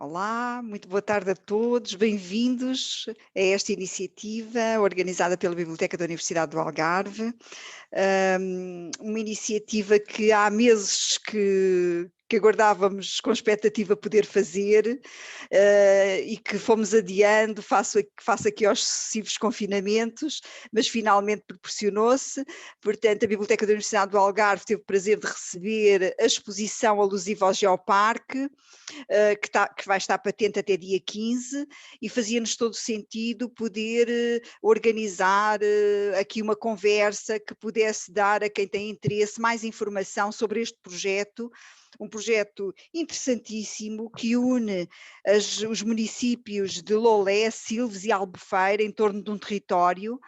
Olá, muito boa tarde a todos, bem-vindos a esta iniciativa organizada pela Biblioteca da Universidade do Algarve, uma iniciativa que há meses que aguardávamos com expectativa poder fazer e que fomos adiando face aqui aos sucessivos confinamentos, mas finalmente proporcionou-se. Portanto, a Biblioteca da Universidade do Algarve teve o prazer de receber a exposição alusiva ao Geoparque, que vai estar patente até dia 15, e fazia-nos todo sentido poder organizar aqui uma conversa que pudesse dar a quem tem interesse mais informação sobre este projeto, um projeto interessantíssimo que une os municípios de Lolé, Silves e Albufeira em torno de um território,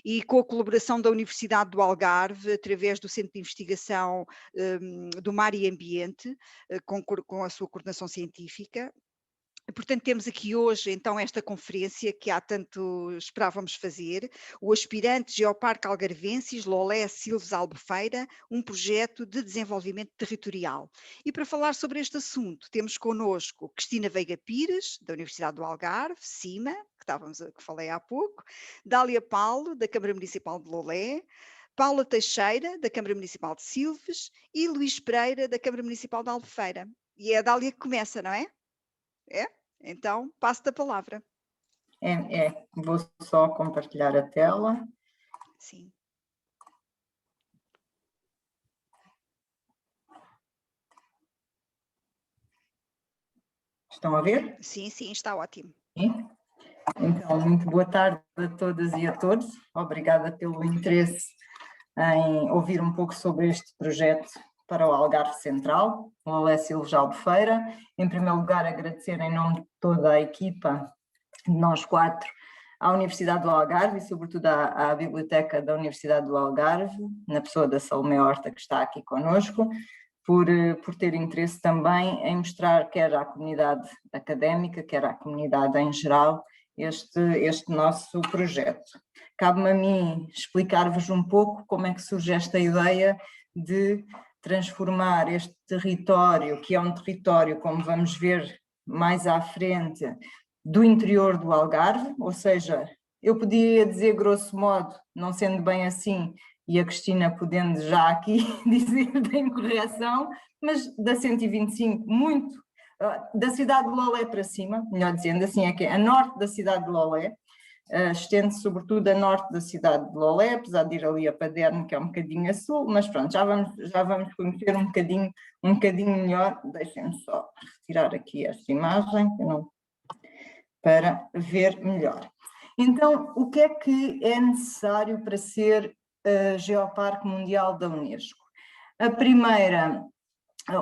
e com a colaboração da Universidade do Algarve, através do Centro de Investigação do Mar e Ambiente, com a sua coordenação científica. Portanto, temos aqui hoje então esta conferência que há tanto esperávamos fazer, o aspirante Geoparque Algarvensis, Lolé, Silves, Albufeira, um projeto de desenvolvimento territorial. E para falar sobre este assunto, temos connosco Cristina Veiga Pires, da Universidade do Algarve, CIMA, que falei há pouco, Dália Paulo, da Câmara Municipal de Lolé, Paula Teixeira, da Câmara Municipal de Silves, e Luís Pereira, da Câmara Municipal de Albufeira. E é a Dália que começa, não é? É? Então, passo-te a palavra. Vou só compartilhar a tela. Sim. Estão a ver? Sim, está ótimo. Sim. Então, muito boa tarde a todas e a todos. Obrigada pelo interesse em ouvir um pouco sobre este projeto para o Algarve Central, o Lolé, Silves, Albufeira. Em primeiro lugar, agradecer em nome de toda a equipa, de nós quatro, à Universidade do Algarve e sobretudo à Biblioteca da Universidade do Algarve, na pessoa da Salomé Horta, que está aqui connosco, por ter interesse também em mostrar quer à comunidade académica, quer à comunidade em geral, este nosso projeto. Cabe-me a mim explicar-vos um pouco como é que surge esta ideia de transformar este território, que é um território, como vamos ver mais à frente, do interior do Algarve, ou seja, eu podia dizer grosso modo, não sendo bem assim, e a Cristina podendo já aqui dizer bem correção, mas da 125 muito, da cidade de Lolé para cima, melhor dizendo, assim é que é a norte da cidade de Lolé, estende-se sobretudo a norte da cidade de Lolé, apesar de ir ali a Paderno, que é um bocadinho a sul, mas pronto, já vamos conhecer um bocadinho melhor. Deixem-me só retirar aqui esta imagem, para ver melhor. Então, o que é necessário para ser Geoparque Mundial da Unesco?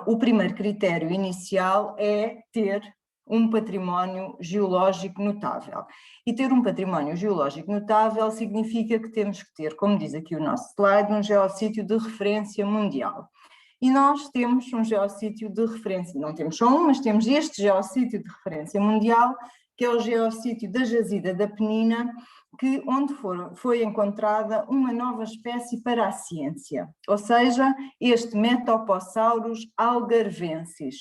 O primeiro critério inicial é ter um património geológico notável. E ter um património geológico notável significa que temos que ter, como diz aqui o nosso slide, um geossítio de referência mundial. E nós temos um geossítio de referência, não temos só um, mas temos este geossítio de referência mundial, que é o geossítio da Jazida da Penina, onde foi encontrada uma nova espécie para a ciência, ou seja, este Metoposaurus algarvensis.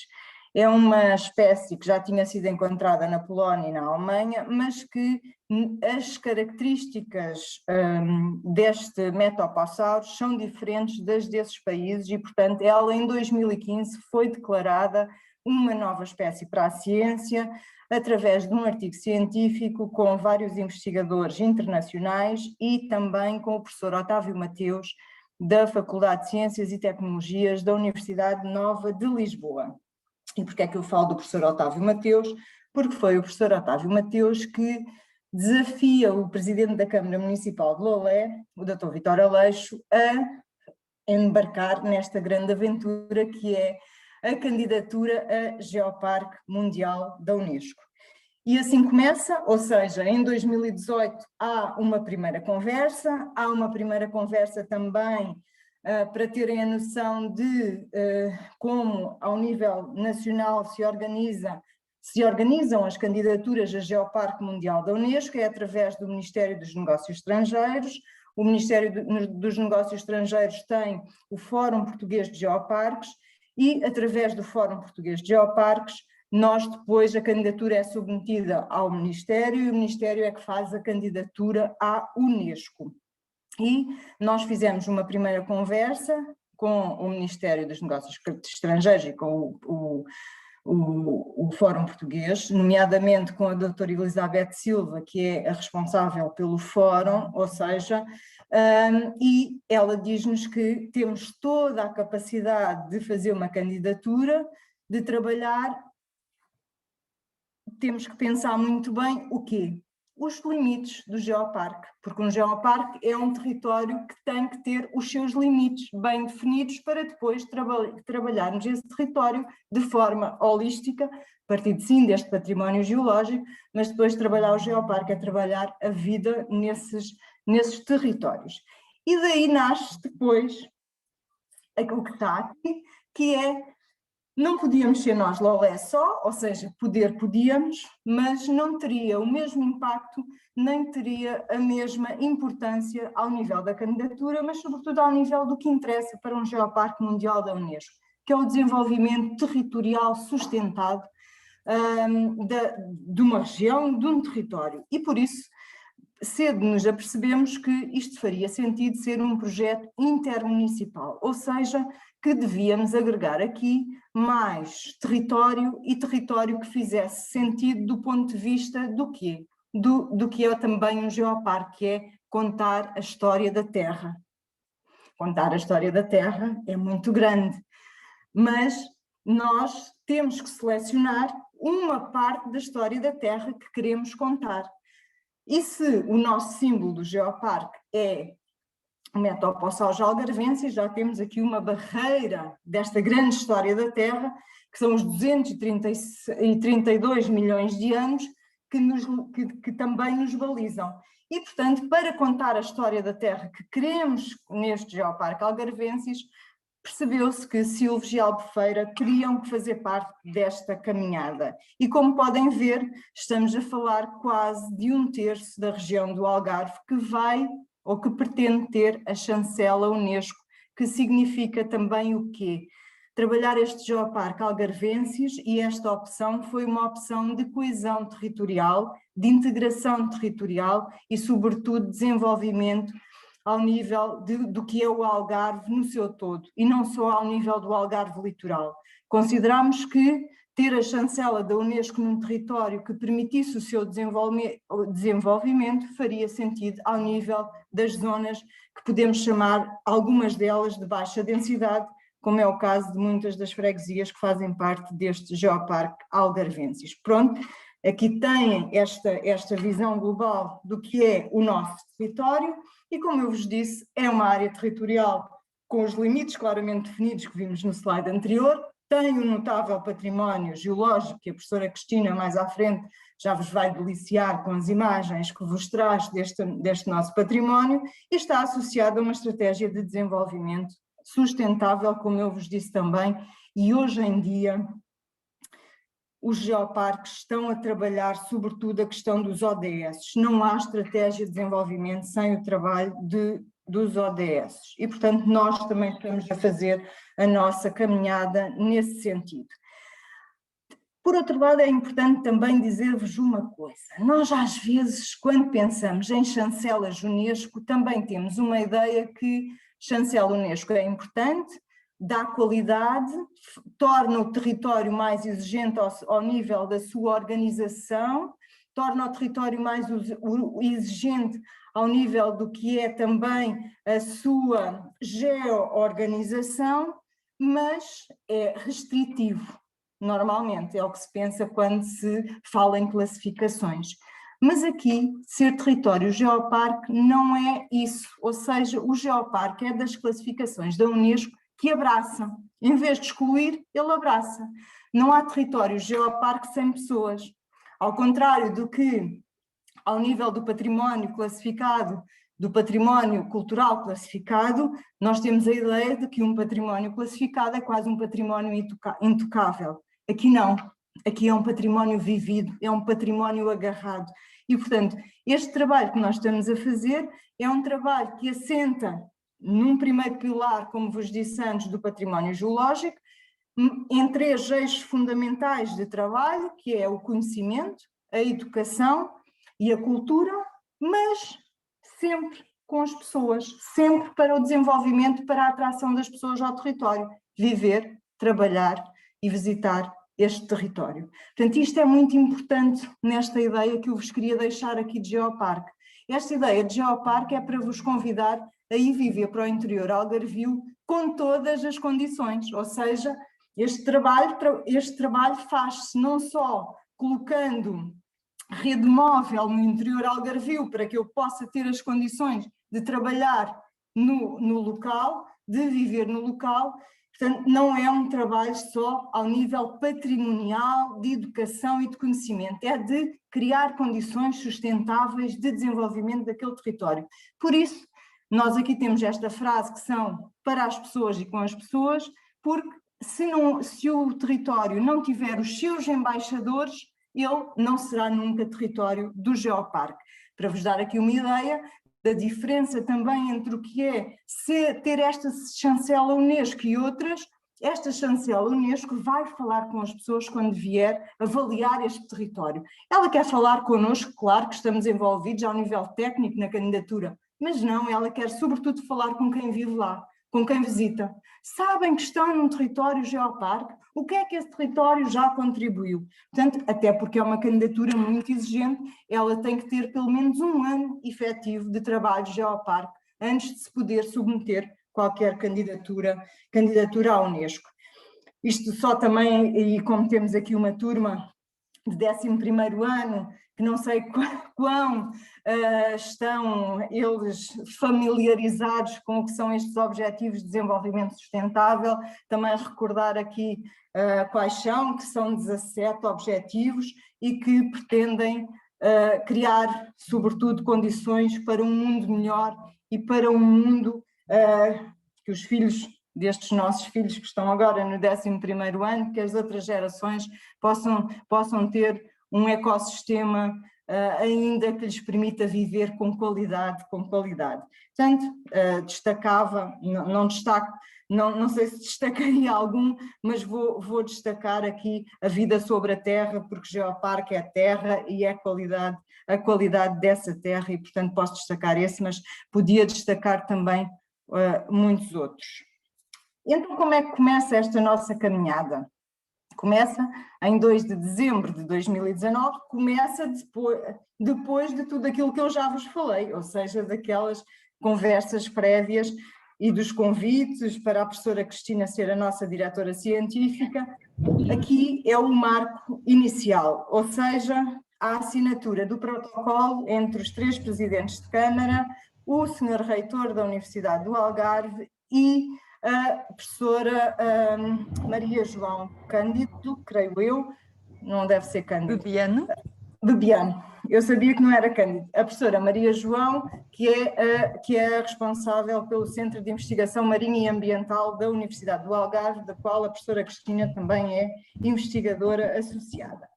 É uma espécie que já tinha sido encontrada na Polónia e na Alemanha, mas que as características deste Metoposaurus são diferentes das desses países e, portanto, ela em 2015 foi declarada uma nova espécie para a ciência, através de um artigo científico com vários investigadores internacionais e também com o professor Otávio Mateus, da Faculdade de Ciências e Tecnologias da Universidade Nova de Lisboa. E porquê é que eu falo do professor Otávio Mateus? Porque foi o professor Otávio Mateus que desafia o presidente da Câmara Municipal de Lolé, o Dr. Vítor Aleixo, a embarcar nesta grande aventura que é a candidatura a Geoparque Mundial da Unesco. E assim começa, ou seja, em 2018 há uma primeira conversa também para terem a noção de como ao nível nacional se organizam as candidaturas a Geoparque Mundial da Unesco, é através do Ministério dos Negócios Estrangeiros. O Ministério dos Negócios Estrangeiros tem o Fórum Português de Geoparques e, através do Fórum Português de Geoparques, Nós depois, a candidatura é submetida ao Ministério e o Ministério é que faz a candidatura à Unesco. E nós fizemos uma primeira conversa com o Ministério dos Negócios Estrangeiros e com o Fórum Português, nomeadamente com a doutora Elizabeth Silva, que é a responsável pelo Fórum, ou seja, e ela diz-nos que temos toda a capacidade de fazer uma candidatura, de trabalhar. Temos que pensar muito bem o quê? Os limites do geoparque, porque um geoparque é um território que tem que ter os seus limites bem definidos para depois trabalharmos esse território de forma holística, a partir sim deste património geológico, mas depois trabalhar o geoparque é trabalhar a vida nesses territórios. E daí nasce depois o que está aqui, que é: não podíamos ser nós Lolé só, ou seja, podíamos, mas não teria o mesmo impacto, nem teria a mesma importância ao nível da candidatura, mas sobretudo ao nível do que interessa para um geoparque mundial da Unesco, que é o desenvolvimento territorial sustentado de uma região, de um território. E por isso, cedo nos apercebemos que isto faria sentido ser um projeto intermunicipal, ou seja, que devíamos agregar aqui mais território e território que fizesse sentido do ponto de vista do quê? Do que é também um geoparque, que é contar a história da Terra. Contar a história da Terra é muito grande, mas nós temos que selecionar uma parte da história da Terra que queremos contar. E se o nosso símbolo do geoparque é o Metopossauro algarvensis, já temos aqui uma barreira desta grande história da Terra, que são os 232 milhões de anos que também nos balizam. E, portanto, para contar a história da Terra que queremos neste geoparque algarvensis, percebeu-se que Silves e Albufeira teriam que fazer parte desta caminhada. E como podem ver, estamos a falar quase de 1/3 da região do Algarve que vai ou que pretende ter a chancela Unesco, que significa também o quê? Trabalhar este geoparque algarvensis, e esta opção foi uma opção de coesão territorial, de integração territorial e, sobretudo, desenvolvimento ao nível do que é o Algarve no seu todo, e não só ao nível do Algarve litoral. Consideramos que ter a chancela da Unesco num território que permitisse o seu desenvolvimento faria sentido ao nível das zonas que podemos chamar, algumas delas, de baixa densidade, como é o caso de muitas das freguesias que fazem parte deste geoparque algarvensis. Pronto, aqui têm esta visão global do que é o nosso território e, como eu vos disse, é uma área territorial com os limites claramente definidos que vimos no slide anterior, tem um notável património geológico que a professora Cristina mais à frente já vos vai deliciar com as imagens que vos traz deste nosso património, e está associado a uma estratégia de desenvolvimento sustentável, como eu vos disse também, e hoje em dia os geoparques estão a trabalhar sobretudo a questão dos ODS. Não há estratégia de desenvolvimento sem o trabalho dos ODS. E, portanto, nós também estamos a fazer a nossa caminhada nesse sentido. Por outro lado, é importante também dizer-vos uma coisa. Nós, às vezes, quando pensamos em chancelas Unesco, também temos uma ideia que chancela Unesco é importante, dá qualidade, torna o território mais exigente ao nível da sua organização, torna o território mais exigente ao nível do que é também a sua geo-organização, mas é restritivo, normalmente, é o que se pensa quando se fala em classificações. Mas aqui, ser território geoparque não é isso, ou seja, o geoparque é das classificações da Unesco que abraça, em vez de excluir, ele abraça. Não há território geoparque sem pessoas, ao contrário do que, ao nível do património classificado, do património cultural classificado, nós temos a ideia de que um património classificado é quase um património intocável. Aqui não, aqui é um património vivido, é um património agarrado. E, portanto, este trabalho que nós estamos a fazer é um trabalho que assenta num primeiro pilar, como vos disse antes, do património geológico, em 3 eixos fundamentais de trabalho, que é o conhecimento, a educação e a cultura, mas sempre com as pessoas, sempre para o desenvolvimento, para a atração das pessoas ao território, viver, trabalhar e visitar este território. Portanto, isto é muito importante nesta ideia que eu vos queria deixar aqui de Geoparque. Esta ideia de Geoparque é para vos convidar a ir viver para o interior algarvio com todas as condições, ou seja, este trabalho faz-se não só colocando rede móvel no interior algarvio para que eu possa ter as condições de trabalhar no local, de viver no local. Portanto, não é um trabalho só ao nível patrimonial, de educação e de conhecimento, é de criar condições sustentáveis de desenvolvimento daquele território. Por isso, nós aqui temos esta frase que são para as pessoas e com as pessoas, porque se o território não tiver os seus embaixadores, ele não será nunca território do Geoparque. Para vos dar aqui uma ideia da diferença também entre o que é ter esta chancela Unesco e outras, esta chancela Unesco vai falar com as pessoas quando vier avaliar este território. Ela quer falar connosco, claro que estamos envolvidos ao nível técnico na candidatura, mas não, ela quer sobretudo falar com quem vive lá, com quem visita. Sabem que estão num território Geoparque? O que é que esse território já contribuiu? Portanto, até porque é uma candidatura muito exigente, ela tem que ter pelo menos 1 ano efetivo de trabalho Geoparque antes de se poder submeter qualquer candidatura à Unesco. Isto só também, e como temos aqui uma turma de 11º ano, que não sei quão estão eles familiarizados com o que são estes Objetivos de Desenvolvimento Sustentável, também recordar aqui quais são, que são 17 objetivos e que pretendem criar, sobretudo, condições para um mundo melhor e para um mundo que os filhos destes nossos filhos que estão agora no 11º ano, que as outras gerações possam ter um ecossistema ainda que lhes permita viver com qualidade. Portanto, destacava, não sei se destacaria algum, mas vou destacar aqui a vida sobre a terra, porque Geoparque é terra e é a qualidade dessa terra, e portanto posso destacar esse, mas podia destacar também muitos outros. Então, como é que começa esta nossa caminhada? Começa em 2 de dezembro de 2019, começa depois de tudo aquilo que eu já vos falei, ou seja, daquelas conversas prévias e dos convites para a professora Cristina ser a nossa diretora científica. Aqui é o marco inicial, ou seja, a assinatura do protocolo entre os 3 presidentes de Câmara, o senhor reitor da Universidade do Algarve e a professora Maria João Cândido, creio eu, não deve ser Cândido. Bebiano. Eu sabia que não era Cândido. A professora Maria João, que é a responsável pelo Centro de Investigação Marinha e Ambiental da Universidade do Algarve, da qual a professora Cristina também é investigadora associada.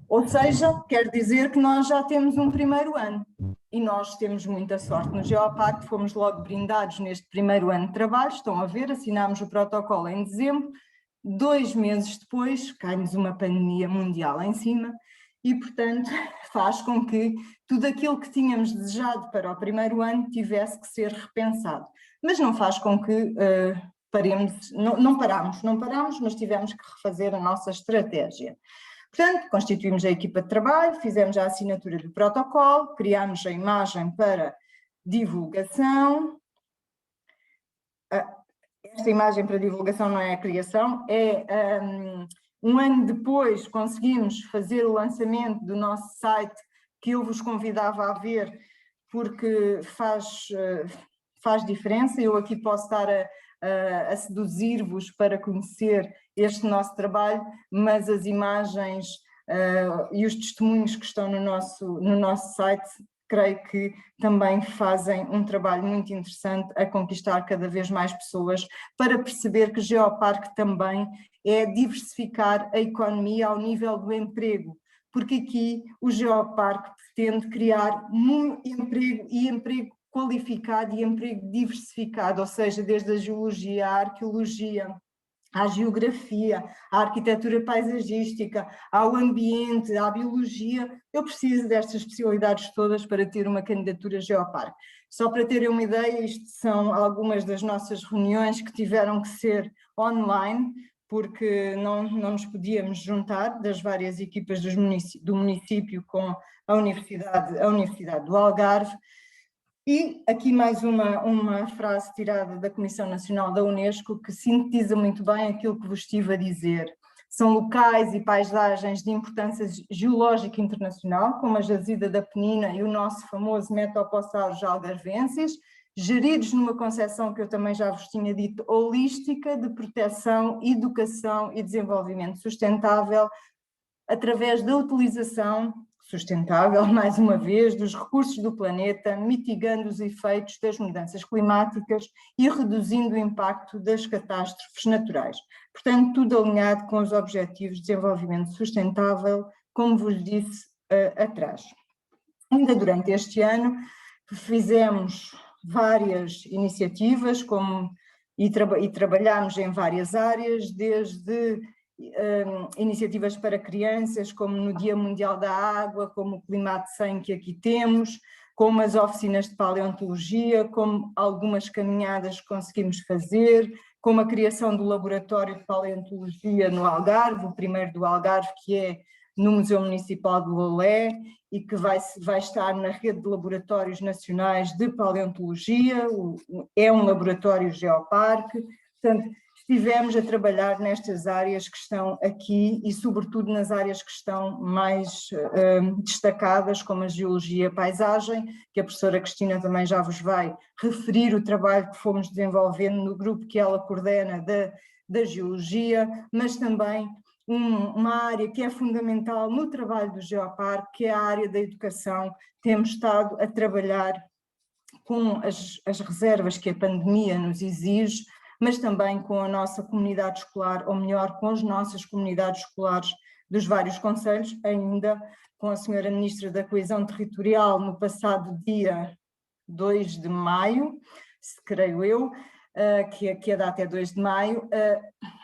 Ou seja, quer dizer que nós já temos um 1º ano e nós temos muita sorte no Geoparque, fomos logo brindados neste 1º ano de trabalho, estão a ver, assinámos o protocolo em dezembro, 2 meses depois cai-nos uma pandemia mundial em cima e, portanto, faz com que tudo aquilo que tínhamos desejado para o 1º ano tivesse que ser repensado, mas não faz com que paremos, não paramos, mas tivemos que refazer a nossa estratégia. Portanto, constituímos a equipa de trabalho, fizemos a assinatura do protocolo, criámos a imagem para divulgação. Esta imagem para divulgação não é a criação, é um ano depois conseguimos fazer o lançamento do nosso site, que eu vos convidava a ver, porque faz diferença. Eu aqui posso estar a seduzir-vos para conhecer este nosso trabalho, mas as imagens e os testemunhos que estão no nosso site, creio que também fazem um trabalho muito interessante a conquistar cada vez mais pessoas, para perceber que Geoparque também é diversificar a economia ao nível do emprego, porque aqui o Geoparque pretende criar emprego qualificado e emprego diversificado, ou seja, desde a geologia, a arqueologia, à geografia, à arquitetura paisagística, ao ambiente, à biologia. Eu preciso destas especialidades todas para ter uma candidatura Geoparque. Só para terem uma ideia, isto são algumas das nossas reuniões que tiveram que ser online, porque não nos podíamos juntar das várias equipas do município com a Universidade do Algarve. E aqui mais uma frase tirada da Comissão Nacional da Unesco que sintetiza muito bem aquilo que vos estive a dizer. São locais e paisagens de importância geológica internacional, como a Jazida da Penina e o nosso famoso Metoposauros algarvenses, geridos numa concepção que eu também já vos tinha dito, holística, de proteção, educação e desenvolvimento sustentável, através da utilização sustentável, mais uma vez, dos recursos do planeta, mitigando os efeitos das mudanças climáticas e reduzindo o impacto das catástrofes naturais. Portanto, tudo alinhado com os Objetivos de Desenvolvimento Sustentável, como vos disse atrás. Ainda durante este ano, fizemos várias iniciativas e trabalhámos em várias áreas, desde iniciativas para crianças, como no Dia Mundial da Água, como o Climate 100 que aqui temos, como as oficinas de paleontologia, como algumas caminhadas que conseguimos fazer, como a criação do laboratório de paleontologia no Algarve, o primeiro do Algarve, que é no Museu Municipal do Lolé, e que vai estar na rede de laboratórios nacionais de paleontologia, é um laboratório Geoparque. Portanto, estivemos a trabalhar nestas áreas que estão aqui e, sobretudo, nas áreas que estão mais destacadas, como a geologia e a paisagem, que a professora Cristina também já vos vai referir o trabalho que fomos desenvolvendo no grupo que ela coordena da geologia, mas também uma área que é fundamental no trabalho do Geoparque, que é a área da educação. Temos estado a trabalhar com as reservas que a pandemia nos exige, mas também com a nossa comunidade escolar, ou melhor, com as nossas comunidades escolares dos vários concelhos, ainda com a senhora Ministra da Coesão Territorial, no passado dia 2 de maio, creio eu, que a data é 2 de maio,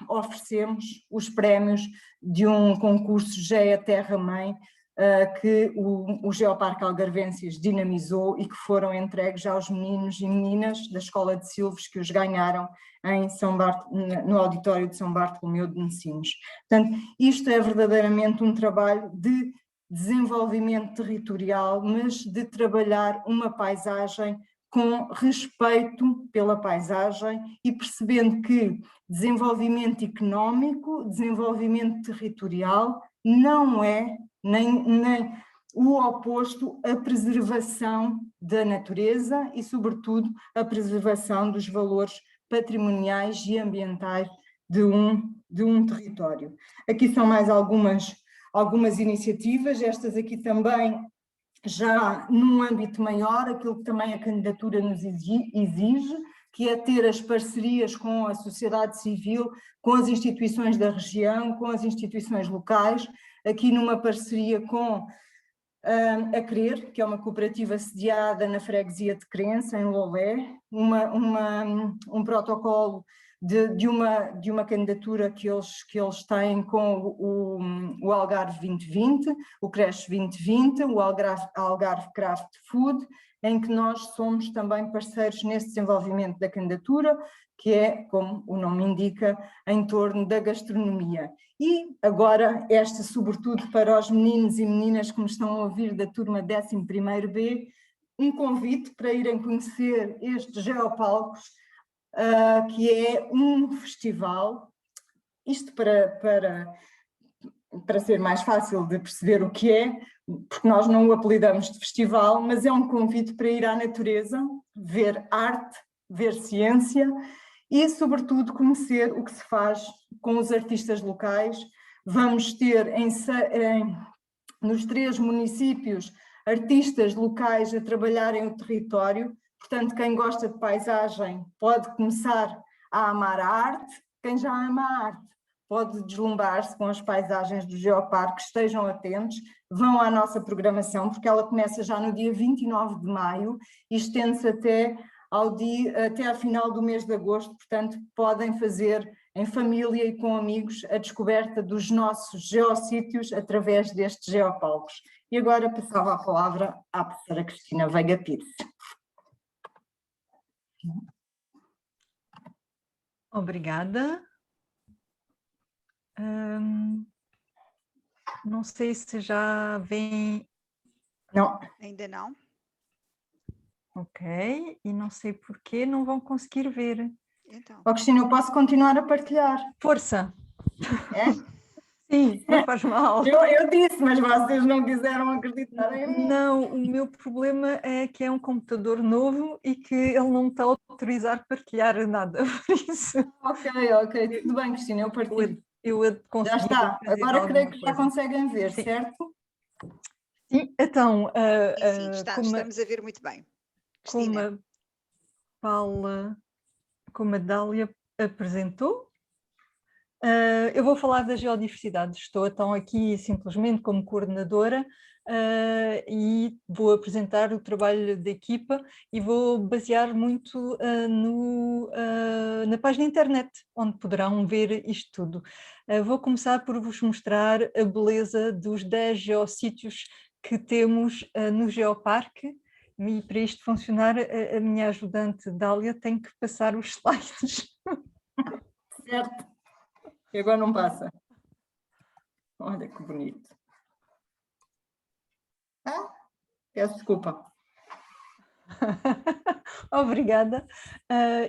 oferecemos os prémios de um concurso GEA Terra-Mãe, que o Geoparque Algarvenses dinamizou e que foram entregues aos meninos e meninas da Escola de Silves que os ganharam no auditório de São Bartolomeu de Messinos. Portanto, isto é verdadeiramente um trabalho de desenvolvimento territorial, mas de trabalhar uma paisagem com respeito pela paisagem e percebendo que desenvolvimento económico, desenvolvimento territorial não é nem o oposto à preservação da natureza e, sobretudo, a preservação dos valores patrimoniais e ambientais de um território. Aqui são mais algumas iniciativas, estas aqui também já num âmbito maior, aquilo que também a candidatura nos exige, que é ter as parcerias com a sociedade civil, com as instituições da região, com as instituições locais, aqui numa parceria com a CRER, que é uma cooperativa sediada na freguesia de Crença, em Lolé, um protocolo de uma candidatura que eles têm com o Algarve 2020, o Cresce 2020, o Algarve Craft Food, em que nós somos também parceiros nesse desenvolvimento da candidatura, que é, como o nome indica, em torno da gastronomia. E agora, esta sobretudo para os meninos e meninas que me estão a ouvir da turma 11º B, um convite para irem conhecer estes Geopalcos, que é um festival, isto para ser mais fácil de perceber o que é, porque nós não o apelidamos de festival, mas é um convite para ir à natureza, ver arte, ver ciência e, sobretudo, conhecer o que se faz com os artistas locais. Vamos ter nos 3 municípios artistas locais a trabalharem o território, portanto, quem gosta de paisagem pode começar a amar a arte, quem já ama a arte pode deslumbrar-se com as paisagens do Geoparque. Estejam atentos, vão à nossa programação, porque ela começa já no dia 29 de maio e estende-se até à final do mês de agosto, portanto podem fazer em família e com amigos, a descoberta dos nossos geossítios através destes geopalcos. E agora passava a palavra à professora Cristina Veiga Pires. Obrigada. Não sei se já vem... Não. Ainda não. Ok, e não sei porquê não vão conseguir ver. Então. Oh, Cristina, eu posso continuar a partilhar? Força! É? Sim, não faz mal. Eu disse, mas vocês não quiseram acreditar em mim. Não, o meu problema é que é um computador novo e que ele não me está a autorizar a partilhar nada, por isso. Ok, tudo bem, Cristina, eu partilho. Eu Já está, agora creio que já coisa. conseguem ver, Sim. Certo? Sim, então, Sim, estamos a ver muito bem. Cristina. Como a Dália apresentou, eu vou falar da geodiversidade. Estou então aqui simplesmente como coordenadora e vou apresentar o trabalho da equipa e vou basear muito na página internet, onde poderão ver isto tudo. Vou começar por vos mostrar a beleza dos 10 geossítios que temos no Geoparque. E para isto funcionar, a minha ajudante Dália tem que passar os slides. Certo. E agora não passa. Olha que bonito. Peço desculpa. Obrigada.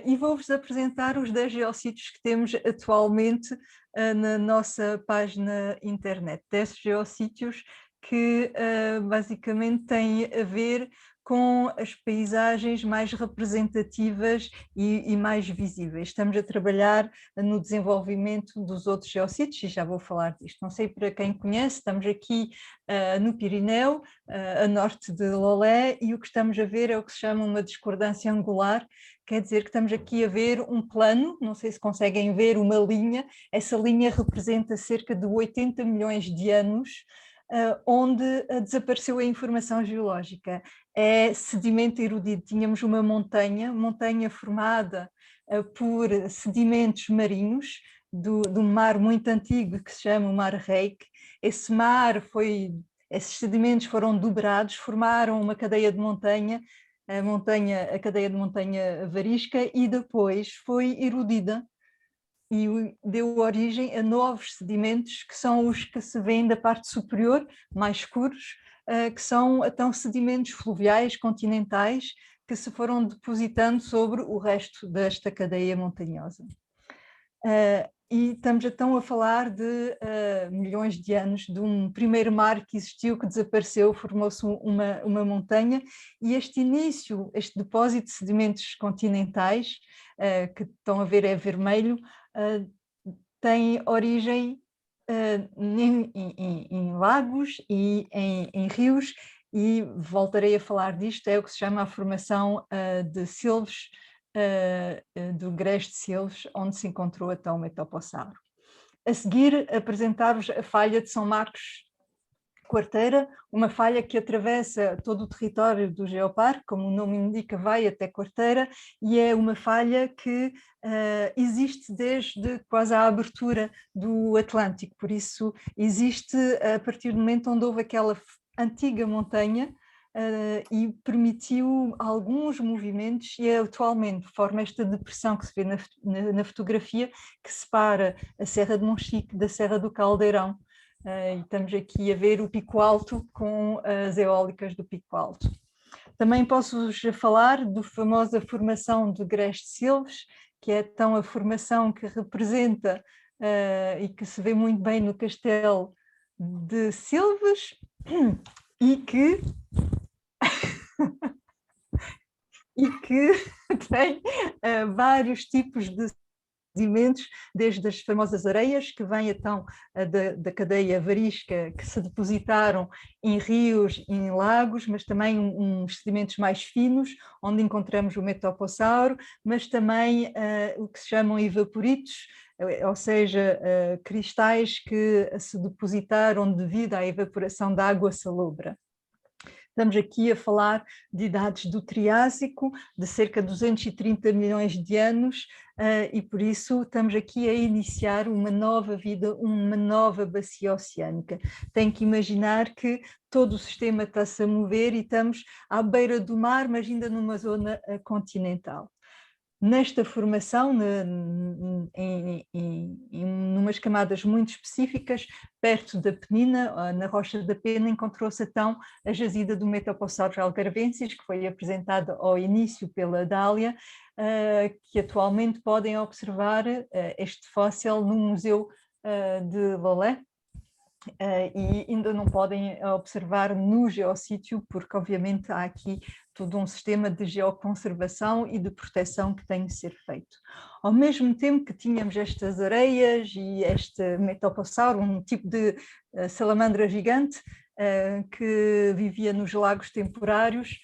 E vou-vos apresentar os 10 geossítios que temos atualmente na nossa página internet. 10 geossítios que basicamente têm a ver com as paisagens mais representativas e mais visíveis. Estamos a trabalhar no desenvolvimento dos outros geossítios e já vou falar disto. Não sei para quem conhece, estamos aqui no Pirineu, a norte de Lolé, e o que estamos a ver é o que se chama uma discordância angular, quer dizer que estamos aqui a ver um plano, não sei se conseguem ver uma linha, essa linha representa cerca de 80 milhões de anos, onde desapareceu a informação geológica. É sedimento erudido, tínhamos uma montanha formada por sedimentos marinhos, de um mar muito antigo que se chama o Mar Reik. Esses sedimentos foram dobrados, formaram uma cadeia de montanha, a cadeia de montanha Varisca, e depois foi erodida e deu origem a novos sedimentos, que são os que se vêem da parte superior, mais escuros, que são então sedimentos fluviais continentais que se foram depositando sobre o resto desta cadeia montanhosa. E estamos então a falar de milhões de anos, de um primeiro mar que existiu, que desapareceu, formou-se uma montanha, e este início, este depósito de sedimentos continentais, que estão a ver é vermelho, tem origem em lagos e em rios, e voltarei a falar disto, é o que se chama a formação de silves, do Grés de Silves, onde se encontrou então o Metopossauro. A seguir, apresentar-vos a falha de São Marcos Quarteira, uma falha que atravessa todo o território do Geoparque, como o nome indica, vai até Quarteira, e é uma falha que existe desde quase a abertura do Atlântico, por isso existe a partir do momento onde houve aquela antiga montanha, e permitiu alguns movimentos, e atualmente forma esta depressão que se vê na fotografia, que separa a Serra de Monchique da Serra do Caldeirão. E estamos aqui a ver o Pico Alto com as eólicas do Pico Alto. Também posso-vos falar da famosa formação de Grés de Silves, que é então a formação que representa e que se vê muito bem no Castelo de Silves, e que tem vários tipos de sedimentos, desde as famosas areias, que vêm então da cadeia varisca, que se depositaram em rios e em lagos, mas também uns sedimentos mais finos, onde encontramos o Metopossauro, mas também o que se chamam evaporitos, ou seja, cristais que se depositaram devido à evaporação da água salobra. Estamos aqui a falar de idades do Triássico, de cerca de 230 milhões de anos, e por isso estamos aqui a iniciar uma nova vida, uma nova bacia oceânica. Tem que imaginar que todo o sistema está-se a mover e estamos à beira do mar, mas ainda numa zona continental. Nesta formação, em umas camadas muito específicas, perto da penina, na Rocha da Pena, encontrou-se então a jazida do Metaposaurus algarvensis, que foi apresentada ao início pela Dália, que atualmente podem observar este fóssil no Museu de Lolé. E ainda não podem observar no geossítio, porque obviamente há aqui todo um sistema de geoconservação e de proteção que tem de ser feito. Ao mesmo tempo que tínhamos estas areias e este Metaposauro, um tipo de salamandra gigante que vivia nos lagos temporários,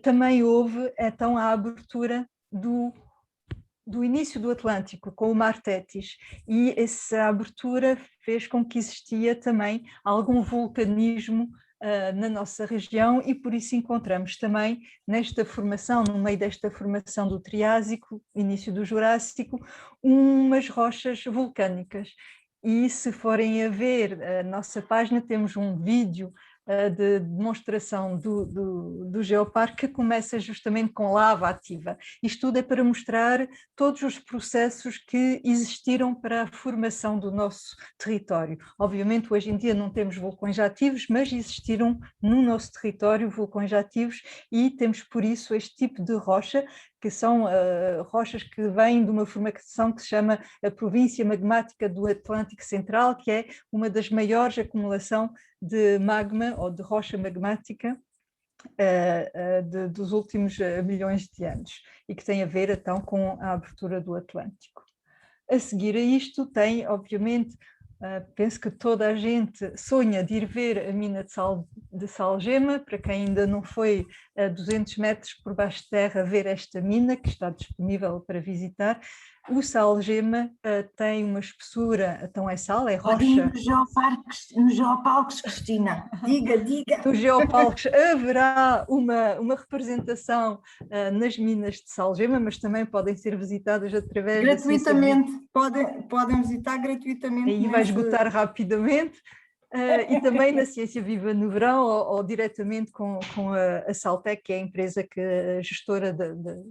também houve então a abertura do início do Atlântico, com o Mar Tétis, e essa abertura fez com que existia também algum vulcanismo na nossa região, e por isso encontramos também nesta formação, no meio desta formação do Triásico, início do Jurássico, umas rochas vulcânicas. E se forem a ver a nossa página, temos um vídeo de demonstração do geoparque que começa justamente com lava ativa. Isto tudo é para mostrar todos os processos que existiram para a formação do nosso território. Obviamente hoje em dia não temos vulcões ativos, mas existiram no nosso território vulcões ativos e temos por isso este tipo de rocha, que são rochas que vêm de uma formação que se chama a província magmática do Atlântico Central, que é uma das maiores acumulações de magma ou de rocha magmática dos últimos milhões de anos, e que tem a ver então com a abertura do Atlântico. A seguir a isto tem, obviamente, penso que toda a gente sonha de ir ver a mina de Salgema. Para quem ainda não foi a 200 metros por baixo de terra ver esta mina, que está disponível para visitar, o Salgema tem uma espessura, então é sal, é rocha. Nos geopalcos, Cristina, diga. Nos geopalcos haverá uma representação nas minas de Salgema, mas também podem ser visitadas através gratuitamente, podem visitar gratuitamente. Aí vai esgotar rapidamente. E também na Ciência Viva no verão, ou diretamente com a Saltec, que é a empresa gestora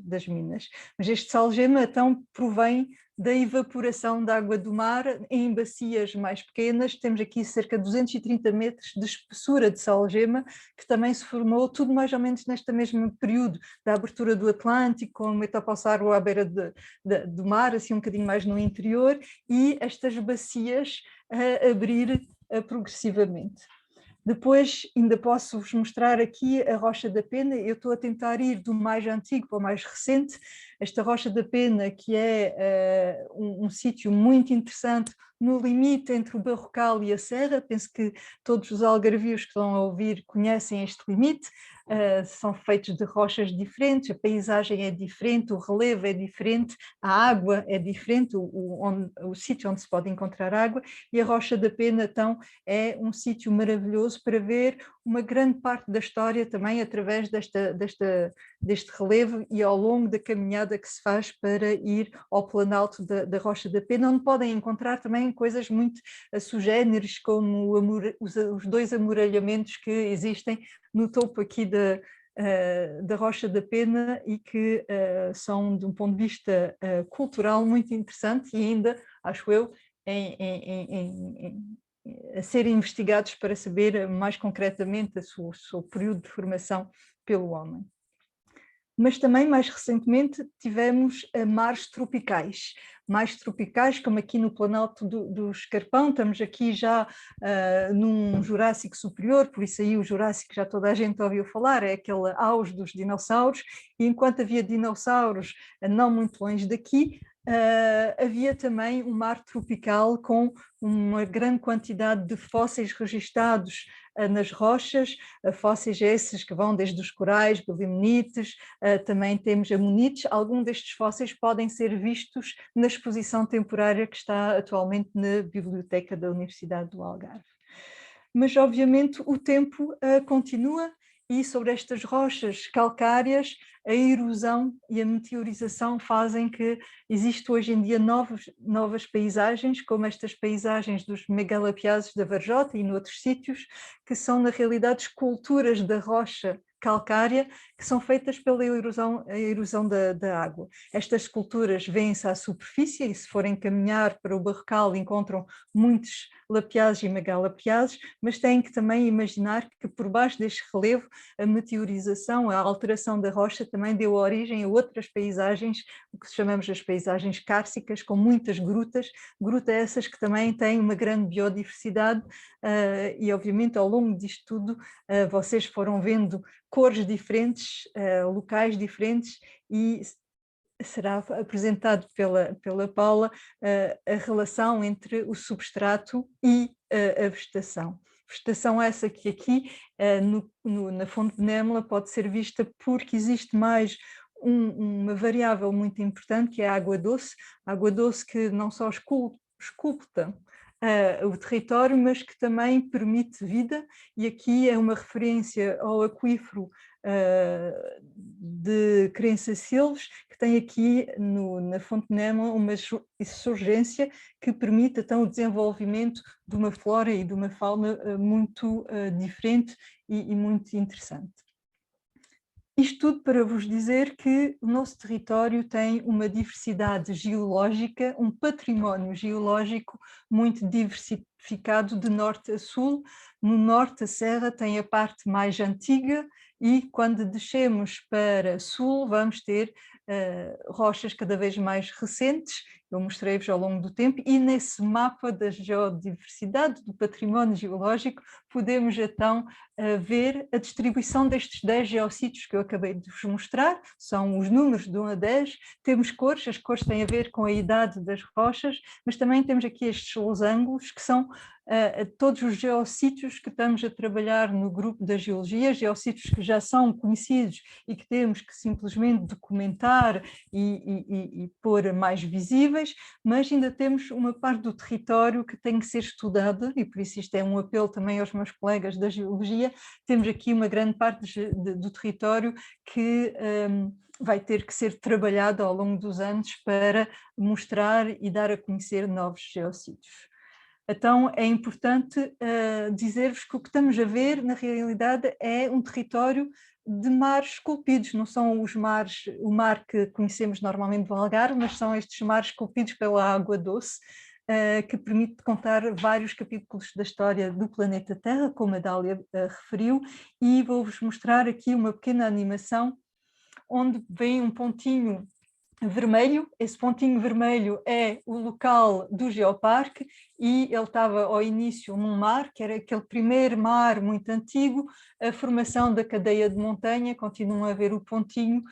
das minas. Mas este salgema então provém da evaporação da água do mar em bacias mais pequenas. Temos aqui cerca de 230 metros de espessura de salgema, que também se formou tudo mais ou menos neste mesmo período da abertura do Atlântico, com o Metaposauro à beira do mar, assim um bocadinho mais no interior, e estas bacias a abrir progressivamente. Depois ainda posso-vos mostrar aqui a Rocha da Pena. Eu estou a tentar ir do mais antigo para o mais recente. Esta Rocha da Pena, que é um sítio muito interessante no limite entre o Barrocal e a Serra. Penso que todos os algarvios que estão a ouvir conhecem este limite. São feitos de rochas diferentes, a paisagem é diferente, o relevo é diferente, a água é diferente, o sítio onde se pode encontrar água, e a Rocha da Pena, então, é um sítio maravilhoso para ver uma grande parte da história também através deste relevo e ao longo da caminhada que se faz para ir ao planalto da Rocha da Pena, onde podem encontrar também coisas muito sugéneres, como os dois amoralhamentos que existem no topo aqui da Rocha da Pena e que são, de um ponto de vista cultural, muito interessante e ainda, acho eu, a serem investigados para saber mais concretamente o seu período de formação pelo homem. Mas também, mais recentemente, tivemos mares tropicais, como aqui no Planalto do Escarpão. Estamos aqui já num Jurássico superior, por isso aí o Jurássico já toda a gente ouviu falar, é aquele auge dos dinossauros, e enquanto havia dinossauros não muito longe daqui, havia também um mar tropical com uma grande quantidade de fósseis registados nas rochas, fósseis esses que vão desde os corais, belemnites, também temos amonites. Alguns destes fósseis podem ser vistos na exposição temporária que está atualmente na Biblioteca da Universidade do Algarve. Mas, obviamente, o tempo continua e sobre estas rochas calcárias, a erosão e a meteorização fazem que existam hoje em dia novas paisagens, como estas paisagens dos megalapiases da Varjota e noutros sítios, que são na realidade esculturas da rocha calcária que são feitas pela erosão da água. Estas esculturas vêm-se à superfície e se forem caminhar para o Barrocal encontram muitos lapiazes e megalapiazes, mas têm que também imaginar que por baixo deste relevo a meteorização, a alteração da rocha também deu origem a outras paisagens, o que chamamos as paisagens cársicas, com muitas grutas essas que também têm uma grande biodiversidade e obviamente ao longo disto tudo vocês foram vendo cores diferentes, locais diferentes e será apresentado pela Paula a relação entre o substrato e a vegetação. Vegetação essa que aqui na fonte de Nêmola pode ser vista porque existe mais uma variável muito importante que é a água doce que não só esculta o território, mas que também permite vida, e aqui é uma referência ao aquífero de Crença Silves, que tem aqui na Fonte Nêmola uma surgência que permite então o desenvolvimento de uma flora e de uma fauna muito diferente e muito interessante. Isto tudo para vos dizer que o nosso território tem uma diversidade geológica, um património geológico muito diversificado de norte a sul. No norte a serra tem a parte mais antiga e quando descemos para sul vamos ter rochas cada vez mais recentes, eu mostrei-vos ao longo do tempo, e nesse mapa da geodiversidade, do património geológico, podemos então ver a distribuição destes 10 geossítios que eu acabei de vos mostrar, são os números de 1 a 10, temos cores, as cores têm a ver com a idade das rochas, mas também temos aqui estes losangos que são todos os geossítios que estamos a trabalhar no grupo da geologia, geossítios que já são conhecidos e que temos que simplesmente documentar e pôr mais visíveis, mas ainda temos uma parte do território que tem que ser estudada e por isso isto é um apelo também aos meus colegas da geologia. Temos aqui uma grande parte do território que vai ter que ser trabalhado ao longo dos anos para mostrar e dar a conhecer novos geossítios. Então é importante dizer-vos que o que estamos a ver na realidade é um território de mares esculpidos, não são os mares, o mar que conhecemos normalmente do Algarve, mas são estes mares esculpidos pela água doce, que permite contar vários capítulos da história do planeta Terra, como a Dália referiu, e vou-vos mostrar aqui uma pequena animação onde vem um pontinho vermelho. Esse pontinho vermelho é o local do geoparque e ele estava ao início num mar, que era aquele primeiro mar muito antigo, a formação da cadeia de montanha, continuam a ver o pontinho.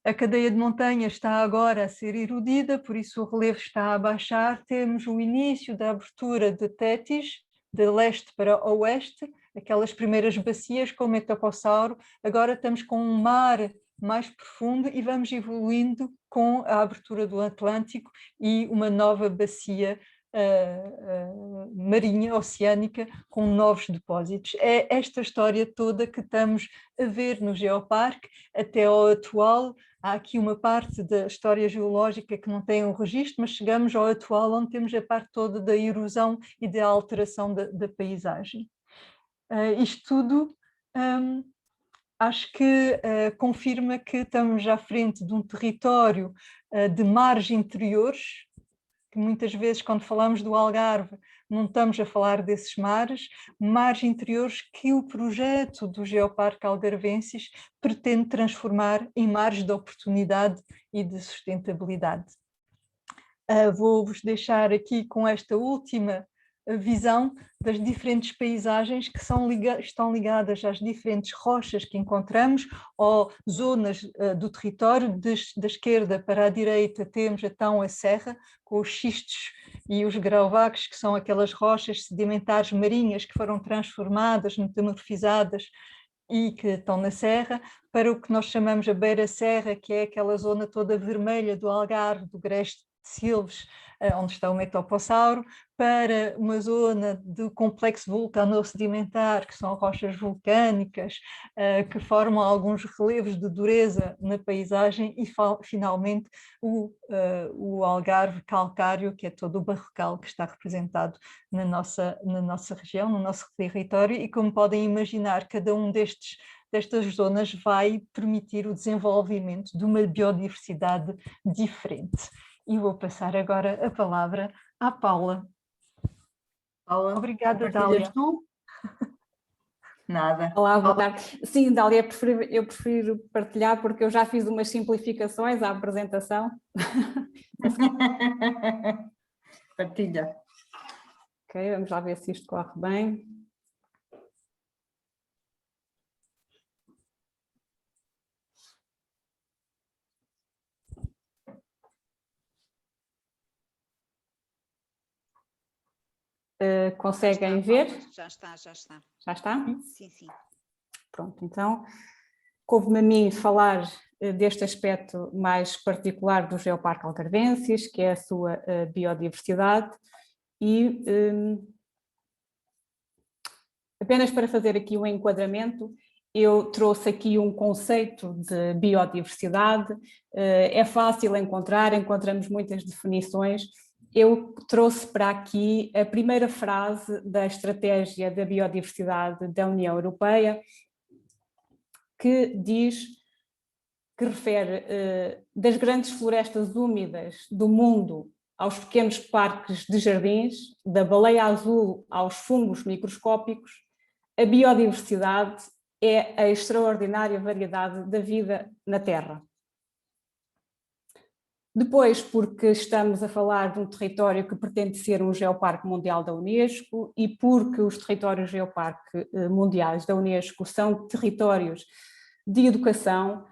A cadeia de montanha está agora a ser erodida, por isso o relevo está a baixar. Temos o início da abertura de Tétis, de leste para oeste, aquelas primeiras bacias com o Metapossauro. Agora estamos com um mar mais profundo e vamos evoluindo com a abertura do Atlântico e uma nova bacia marinha, oceânica, com novos depósitos. É esta história toda que estamos a ver no geoparque até ao atual. Há aqui uma parte da história geológica que não tem um registro, mas chegamos ao atual, onde temos a parte toda da erosão e da alteração da paisagem. Isto tudo acho que confirma que estamos à frente de um território de mares interiores, que muitas vezes quando falamos do Algarve não estamos a falar desses mares interiores que o projeto do Geoparque Algarvensis pretende transformar em mares de oportunidade e de sustentabilidade. Vou-vos deixar aqui com esta última visão das diferentes paisagens que estão ligadas às diferentes rochas que encontramos ou zonas do território. Da esquerda para a direita temos então a serra com os xistos e os grauvaques, que são aquelas rochas sedimentares marinhas que foram transformadas, metamorfizadas e que estão na serra, para o que nós chamamos a beira-serra, que é aquela zona toda vermelha do Algarve, do Greste de Silves, onde está o metopossauro, para uma zona de complexo vulcano-sedimentar, que são rochas vulcânicas, que formam alguns relevos de dureza na paisagem, e finalmente o Algarve calcário, que é todo o barrocal que está representado na nossa região, no nosso território, e como podem imaginar, cada um destas zonas vai permitir o desenvolvimento de uma biodiversidade diferente. E vou passar agora a palavra à Paula. Paula, obrigada, Dália. Tu? Nada. Olá, boa tarde. Sim, Dália, eu prefiro partilhar porque eu já fiz umas simplificações à apresentação. Partilha. Ok, vamos lá ver se isto corre bem. Conseguem ver? Já está. Já está? Sim. Pronto, então, coube-me a mim falar deste aspecto mais particular do Geoparque Algarvenses, que é a sua biodiversidade, e apenas para fazer aqui um enquadramento, eu trouxe aqui um conceito de biodiversidade, é fácil encontramos muitas definições. Eu trouxe para aqui a primeira frase da Estratégia da Biodiversidade da União Europeia, que diz, que refere das grandes florestas úmidas do mundo aos pequenos parques de jardins, da baleia azul aos fungos microscópicos, a biodiversidade é a extraordinária variedade da vida na Terra. Depois, porque estamos a falar de um território que pretende ser um geoparque mundial da Unesco e porque os territórios geoparque mundiais da Unesco são territórios de educação,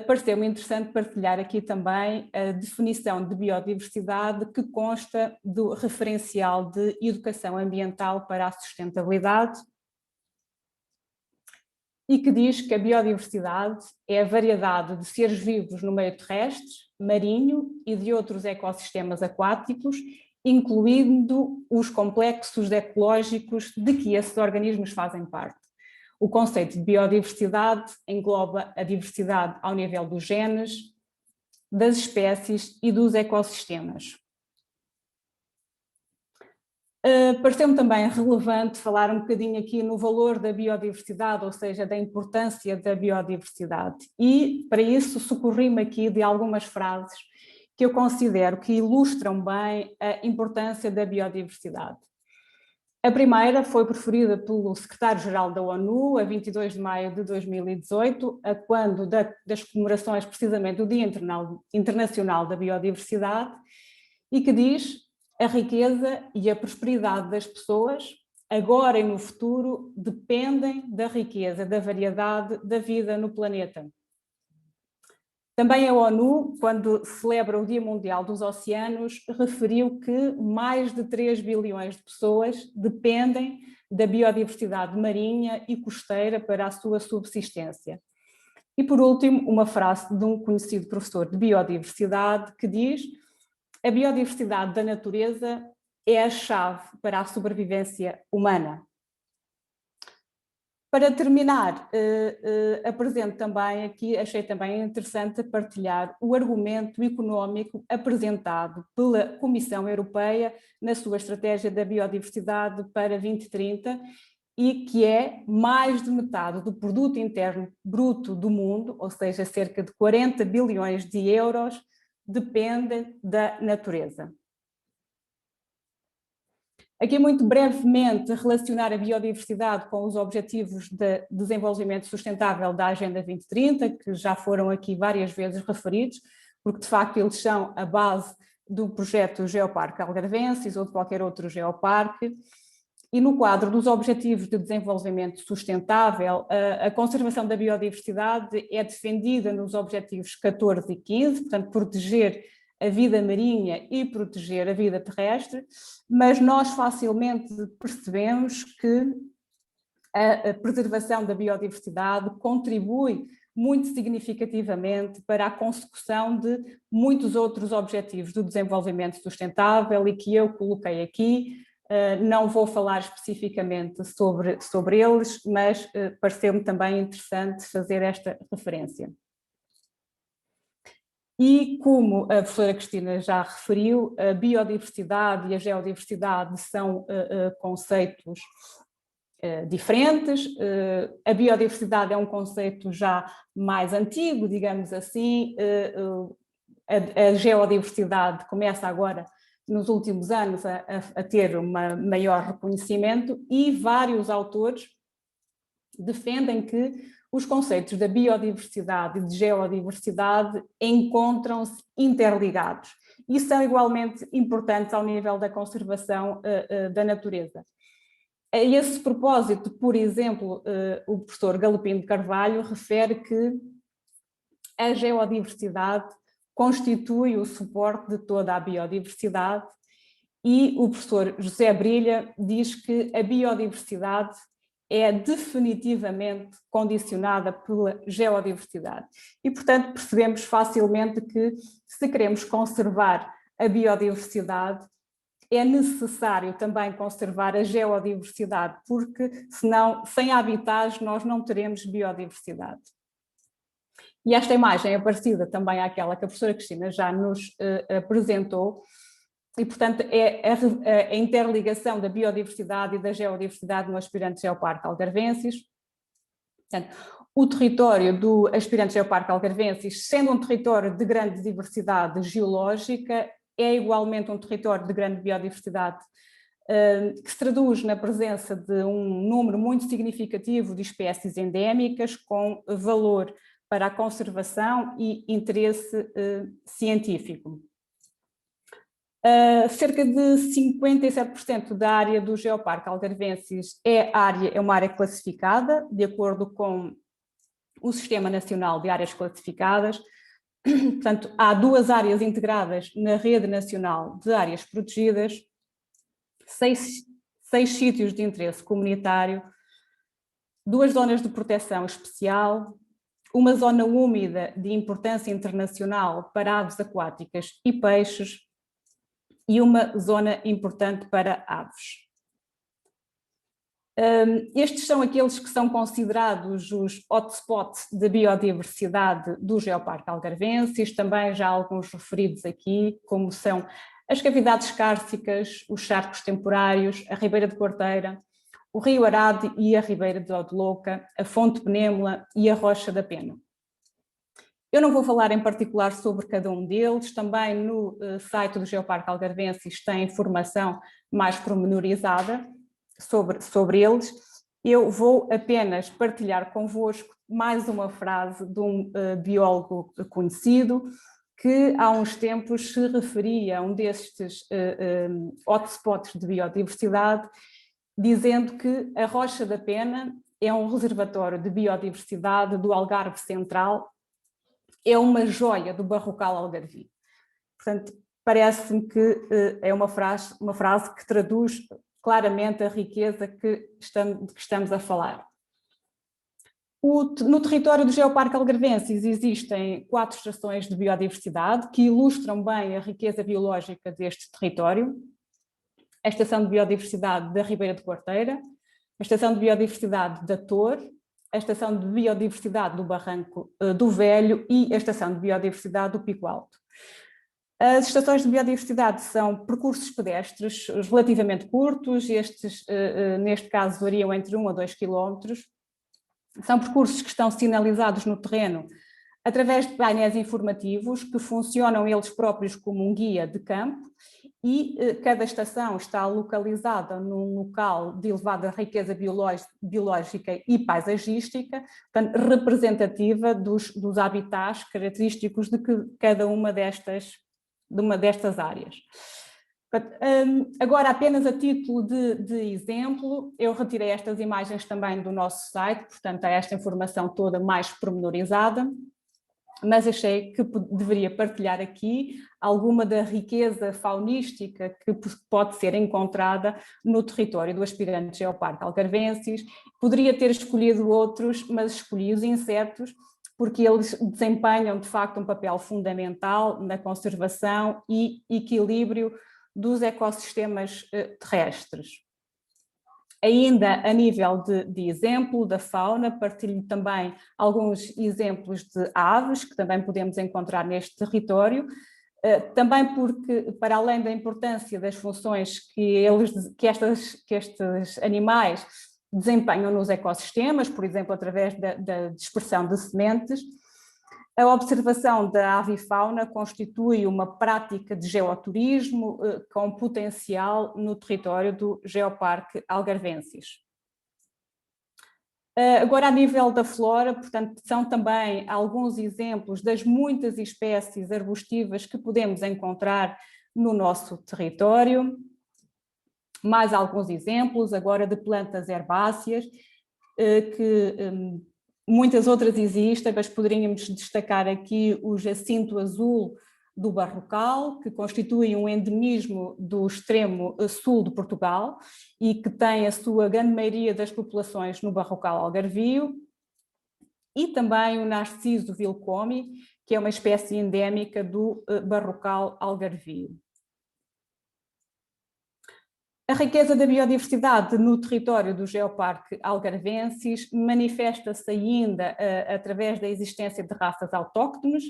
pareceu-me interessante partilhar aqui também a definição de biodiversidade que consta do referencial de educação ambiental para a sustentabilidade e que diz que a biodiversidade é a variedade de seres vivos no meio terrestre, marinho e de outros ecossistemas aquáticos, incluindo os complexos ecológicos de que esses organismos fazem parte. O conceito de biodiversidade engloba a diversidade ao nível dos genes, das espécies e dos ecossistemas. Pareceu-me também relevante falar um bocadinho aqui no valor da biodiversidade, ou seja, da importância da biodiversidade. E, para isso, socorri-me aqui de algumas frases que eu considero que ilustram bem a importância da biodiversidade. A primeira foi proferida pelo secretário-geral da ONU, a 22 de maio de 2018, a quando das comemorações precisamente do Dia Internacional da Biodiversidade, e que diz: a riqueza e a prosperidade das pessoas, agora e no futuro, dependem da riqueza, da variedade da vida no planeta. Também a ONU, quando celebra o Dia Mundial dos Oceanos, referiu que mais de 3 bilhões de pessoas dependem da biodiversidade marinha e costeira para a sua subsistência. E, por último, uma frase de um conhecido professor de biodiversidade que diz: a biodiversidade da natureza é a chave para a sobrevivência humana. Para terminar, apresento também aqui, achei também interessante partilhar o argumento económico apresentado pela Comissão Europeia na sua Estratégia da Biodiversidade para 2030 e que é mais de metade do produto interno bruto do mundo, ou seja, cerca de 40 bilhões de euros, depende da natureza. Aqui, muito brevemente, relacionar a biodiversidade com os Objetivos de Desenvolvimento Sustentável da Agenda 2030, que já foram aqui várias vezes referidos, porque de facto eles são a base do projeto Geoparque Algarvenses ou de qualquer outro geoparque. E no quadro dos Objetivos de Desenvolvimento Sustentável, a conservação da biodiversidade é defendida nos Objetivos 14 e 15, portanto, proteger a vida marinha e proteger a vida terrestre, mas nós facilmente percebemos que a preservação da biodiversidade contribui muito significativamente para a consecução de muitos outros objetivos do desenvolvimento sustentável e que eu coloquei aqui. Não vou falar especificamente sobre eles, mas pareceu-me também interessante fazer esta referência. E como a professora Cristina já referiu, a biodiversidade e a geodiversidade são conceitos diferentes. A biodiversidade é um conceito já mais antigo, digamos assim. A geodiversidade começa agora, nos últimos anos, a ter um maior reconhecimento, e vários autores defendem que os conceitos da biodiversidade e de geodiversidade encontram-se interligados e são igualmente importantes ao nível da conservação da natureza. A esse propósito, por exemplo, o professor Galopim de Carvalho refere que a geodiversidade constitui o suporte de toda a biodiversidade, e o professor José Brilha diz que a biodiversidade é definitivamente condicionada pela geodiversidade. E, portanto, percebemos facilmente que, se queremos conservar a biodiversidade, é necessário também conservar a geodiversidade, porque, senão, sem habitats, nós não teremos biodiversidade. E esta imagem é parecida também àquela que a professora Cristina já nos apresentou, e, portanto, é a interligação da biodiversidade e da geodiversidade no Aspirante Geoparque Algarvenses. Portanto, o território do Aspirante Geoparque Algarvenses, sendo um território de grande diversidade geológica, é igualmente um território de grande biodiversidade, que se traduz na presença de um número muito significativo de espécies endémicas com valor para a conservação e interesse científico. Cerca de 57% da área do Geoparque Algarvenses é uma área classificada, de acordo com o Sistema Nacional de Áreas Classificadas. Portanto, há 2 áreas integradas na Rede Nacional de Áreas Protegidas, 6 sítios de interesse comunitário, 2 zonas de proteção especial, uma zona úmida de importância internacional para aves aquáticas e peixes, e uma zona importante para aves. Estes são aqueles que são considerados os hotspots de biodiversidade do Geoparque Algarvenses, também já alguns referidos aqui, como são as cavidades cársticas, os charcos temporários, a Ribeira de Quarteira, o Rio Arade e a Ribeira de Odilouca, a Fonte Penémola e a Rocha da Pena. Eu não vou falar em particular sobre cada um deles, também no site do Geoparque Algarvenses tem informação mais pormenorizada sobre eles. Eu vou apenas partilhar convosco mais uma frase de um biólogo conhecido, que há uns tempos se referia a um destes hotspots de biodiversidade, dizendo que a Rocha da Pena é um reservatório de biodiversidade do Algarve Central, é uma joia do barrocal algarvio. Portanto, parece-me que é uma frase que traduz claramente a riqueza de que estamos a falar. No território do Geoparque Algarvenses existem 4 estações de biodiversidade que ilustram bem a riqueza biológica deste território. A Estação de Biodiversidade da Ribeira de Quarteira, a Estação de Biodiversidade da Torre, a Estação de Biodiversidade do Barranco do Velho e a Estação de Biodiversidade do Pico Alto. As estações de biodiversidade são percursos pedestres relativamente curtos, estes neste caso variam entre 1 a 2 km. São percursos que estão sinalizados no terreno através de painéis informativos que funcionam eles próprios como um guia de campo, e cada estação está localizada num local de elevada riqueza biológica e paisagística, portanto, representativa dos habitats característicos de cada uma destas áreas. Agora, apenas a título de exemplo, eu retirei estas imagens também do nosso site, portanto, há esta informação toda mais pormenorizada, mas achei que deveria partilhar aqui alguma da riqueza faunística que pode ser encontrada no território do Aspirante Geoparque Algarvenses. Poderia ter escolhido outros, mas escolhi os insetos, porque eles desempenham, de facto, um papel fundamental na conservação e equilíbrio dos ecossistemas terrestres. Ainda a nível de exemplo da fauna, partilho também alguns exemplos de aves que também podemos encontrar neste território, também porque, para além da importância das funções que estes animais desempenham nos ecossistemas, por exemplo, através da dispersão de sementes, a observação da avifauna constitui uma prática de geoturismo com potencial no território do Geoparque Algarvenses. Agora, a nível da flora, portanto, são também alguns exemplos das muitas espécies arbustivas que podemos encontrar no nosso território. Mais alguns exemplos agora de plantas herbáceas, que muitas outras existem, mas poderíamos destacar aqui o jacinto azul do Barrocal, que constitui um endemismo do extremo sul de Portugal e que tem a sua grande maioria das populações no Barrocal algarvio, e também o narciso vilcomi, que é uma espécie endémica do Barrocal algarvio. A riqueza da biodiversidade no território do Geoparque Algarvenses manifesta-se ainda através da existência de raças autóctones,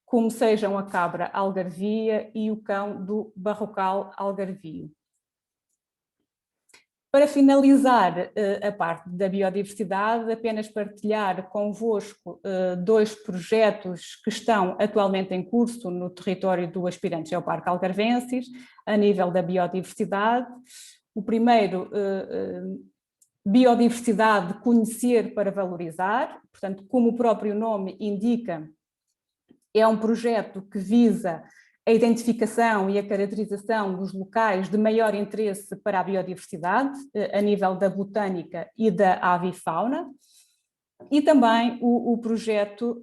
como sejam a cabra algarvia e o cão do Barrocal algarvio. Para finalizar a parte da biodiversidade, apenas partilhar convosco dois projetos que estão atualmente em curso no território do aspirante Geoparque Algarvenses, a nível da biodiversidade. O primeiro, biodiversidade, conhecer para valorizar, portanto, como o próprio nome indica, é um projeto que visa a identificação e a caracterização dos locais de maior interesse para a biodiversidade, a nível da botânica e da avifauna, e também o projeto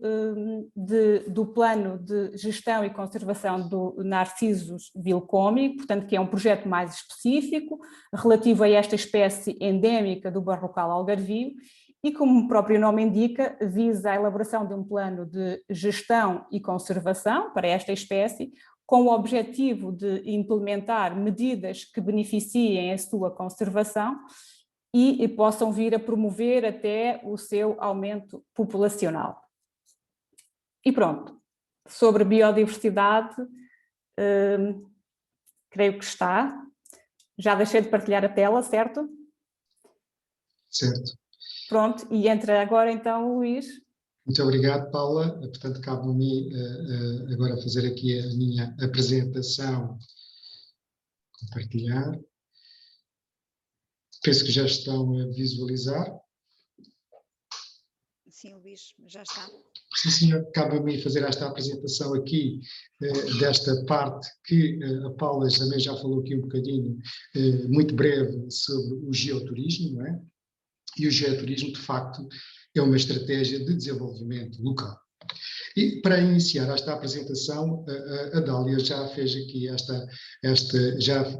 do plano de gestão e conservação do Narcisus vilcomi, portanto, que é um projeto mais específico, relativo a esta espécie endémica do Barrocal algarvio, e, como o próprio nome indica, visa a elaboração de um plano de gestão e conservação para esta espécie, com o objetivo de implementar medidas que beneficiem a sua conservação e possam vir a promover até o seu aumento populacional. E pronto, sobre biodiversidade, creio que está. Já deixei de partilhar a tela, certo? Certo. Pronto, e entra agora então o Luís. Muito obrigado, Paula. Portanto, cabe a mim agora fazer aqui a minha apresentação. Compartilhar. Penso que já estão a visualizar. Sim, Luís, já está. Sim, senhor. Cabe a mim fazer esta apresentação aqui, desta parte que a Paula também já falou aqui um bocadinho, muito breve, sobre o geoturismo, não é? E o geoturismo, de facto, é uma estratégia de desenvolvimento local. E para iniciar esta apresentação, a Dália já fez aqui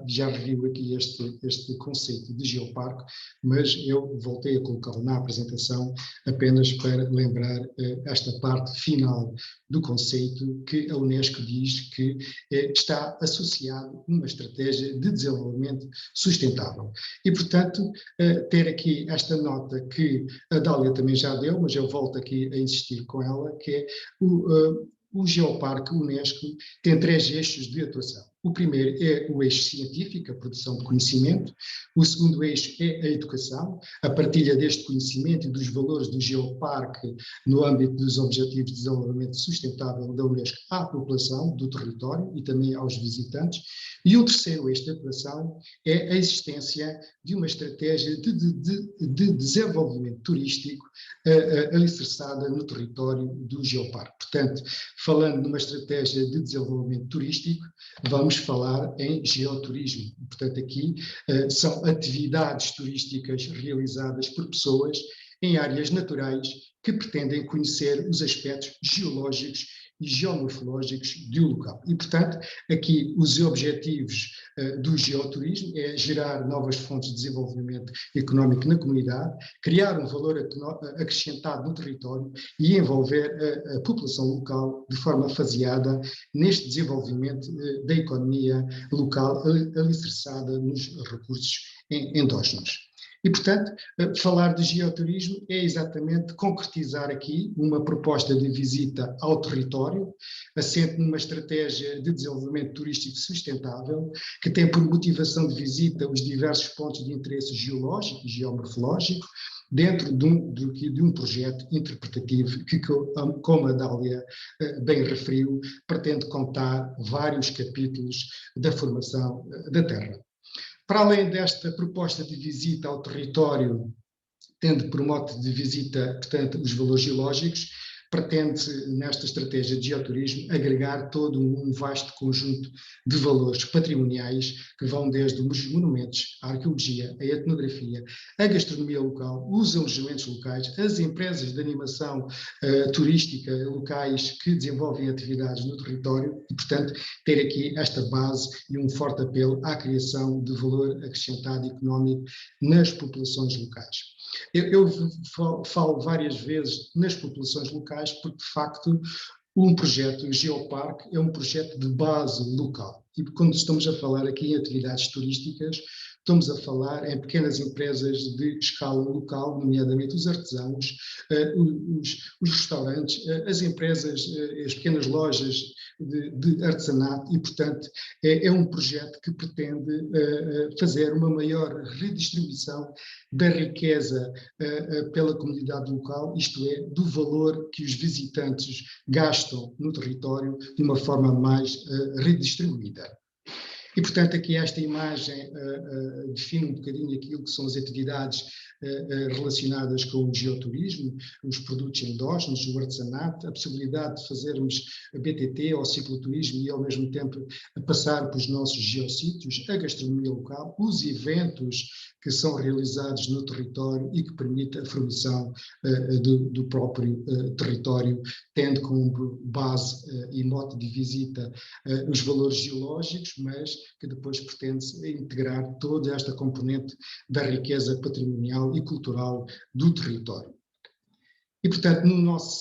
já reviu aqui este conceito de geoparque, mas eu voltei a colocá-lo na apresentação apenas para lembrar esta parte final do conceito que a Unesco diz que está associado a uma estratégia de desenvolvimento sustentável. E, portanto, ter aqui esta nota que a Dália também já deu, mas eu volto aqui a insistir com ela, que é o Geoparque Unesco tem 3 eixos de atuação. O primeiro é o eixo científico, a produção de conhecimento. O segundo eixo é a educação, a partilha deste conhecimento e dos valores do Geoparque no âmbito dos Objetivos de Desenvolvimento Sustentável da Unesco à população do território e também aos visitantes. E o terceiro eixo de atuação é a existência de uma estratégia de desenvolvimento turístico alicerçada no território do Geoparque. Portanto, falando numa estratégia de desenvolvimento turístico, vamos falar em geoturismo. Portanto, aqui são atividades turísticas realizadas por pessoas em áreas naturais que pretendem conhecer os aspectos geológicos e geomorfológicos do local. E, portanto, aqui os objetivos do geoturismo é gerar novas fontes de desenvolvimento económico na comunidade, criar um valor acrescentado no território e envolver a população local de forma faseada neste desenvolvimento da economia local alicerçada nos recursos endógenos. E, portanto, falar de geoturismo é exatamente concretizar aqui uma proposta de visita ao território, assente numa estratégia de desenvolvimento turístico sustentável, que tem por motivação de visita os diversos pontos de interesse geológico e geomorfológico, dentro de um projeto interpretativo que, como a Dália bem referiu, pretende contar vários capítulos da formação da Terra. Para além desta proposta de visita ao território, tendo por mote de visita, portanto, os valores geológicos, pretende-se, nesta estratégia de geoturismo, agregar todo um vasto conjunto de valores patrimoniais que vão desde os monumentos, a arqueologia, a etnografia, a gastronomia local, os alojamentos locais, as empresas de animação turística locais que desenvolvem atividades no território e, portanto, ter aqui esta base e um forte apelo à criação de valor acrescentado económico nas populações locais. Eu falo várias vezes nas populações locais porque, de facto, um projeto, o Geoparque, é um projeto de base local. E quando estamos a falar aqui em atividades turísticas, estamos a falar em pequenas empresas de escala local, nomeadamente os artesãos, os restaurantes, as empresas, as pequenas lojas de artesanato e, portanto, é um projeto que pretende fazer uma maior redistribuição da riqueza pela comunidade local, isto é, do valor que os visitantes gastam no território de uma forma mais redistribuída. E, portanto, aqui esta imagem define um bocadinho aquilo que são as atividades relacionadas com o geoturismo, os produtos endógenos, o artesanato, a possibilidade de fazermos BTT ou cicloturismo e, ao mesmo tempo, passar pelos nossos geossítios, a gastronomia local, os eventos que são realizados no território e que permitem a fruição do próprio território, tendo como base e mote de visita os valores geológicos, mas que depois pretende-se integrar toda esta componente da riqueza patrimonial e cultural do território. E, portanto, no nosso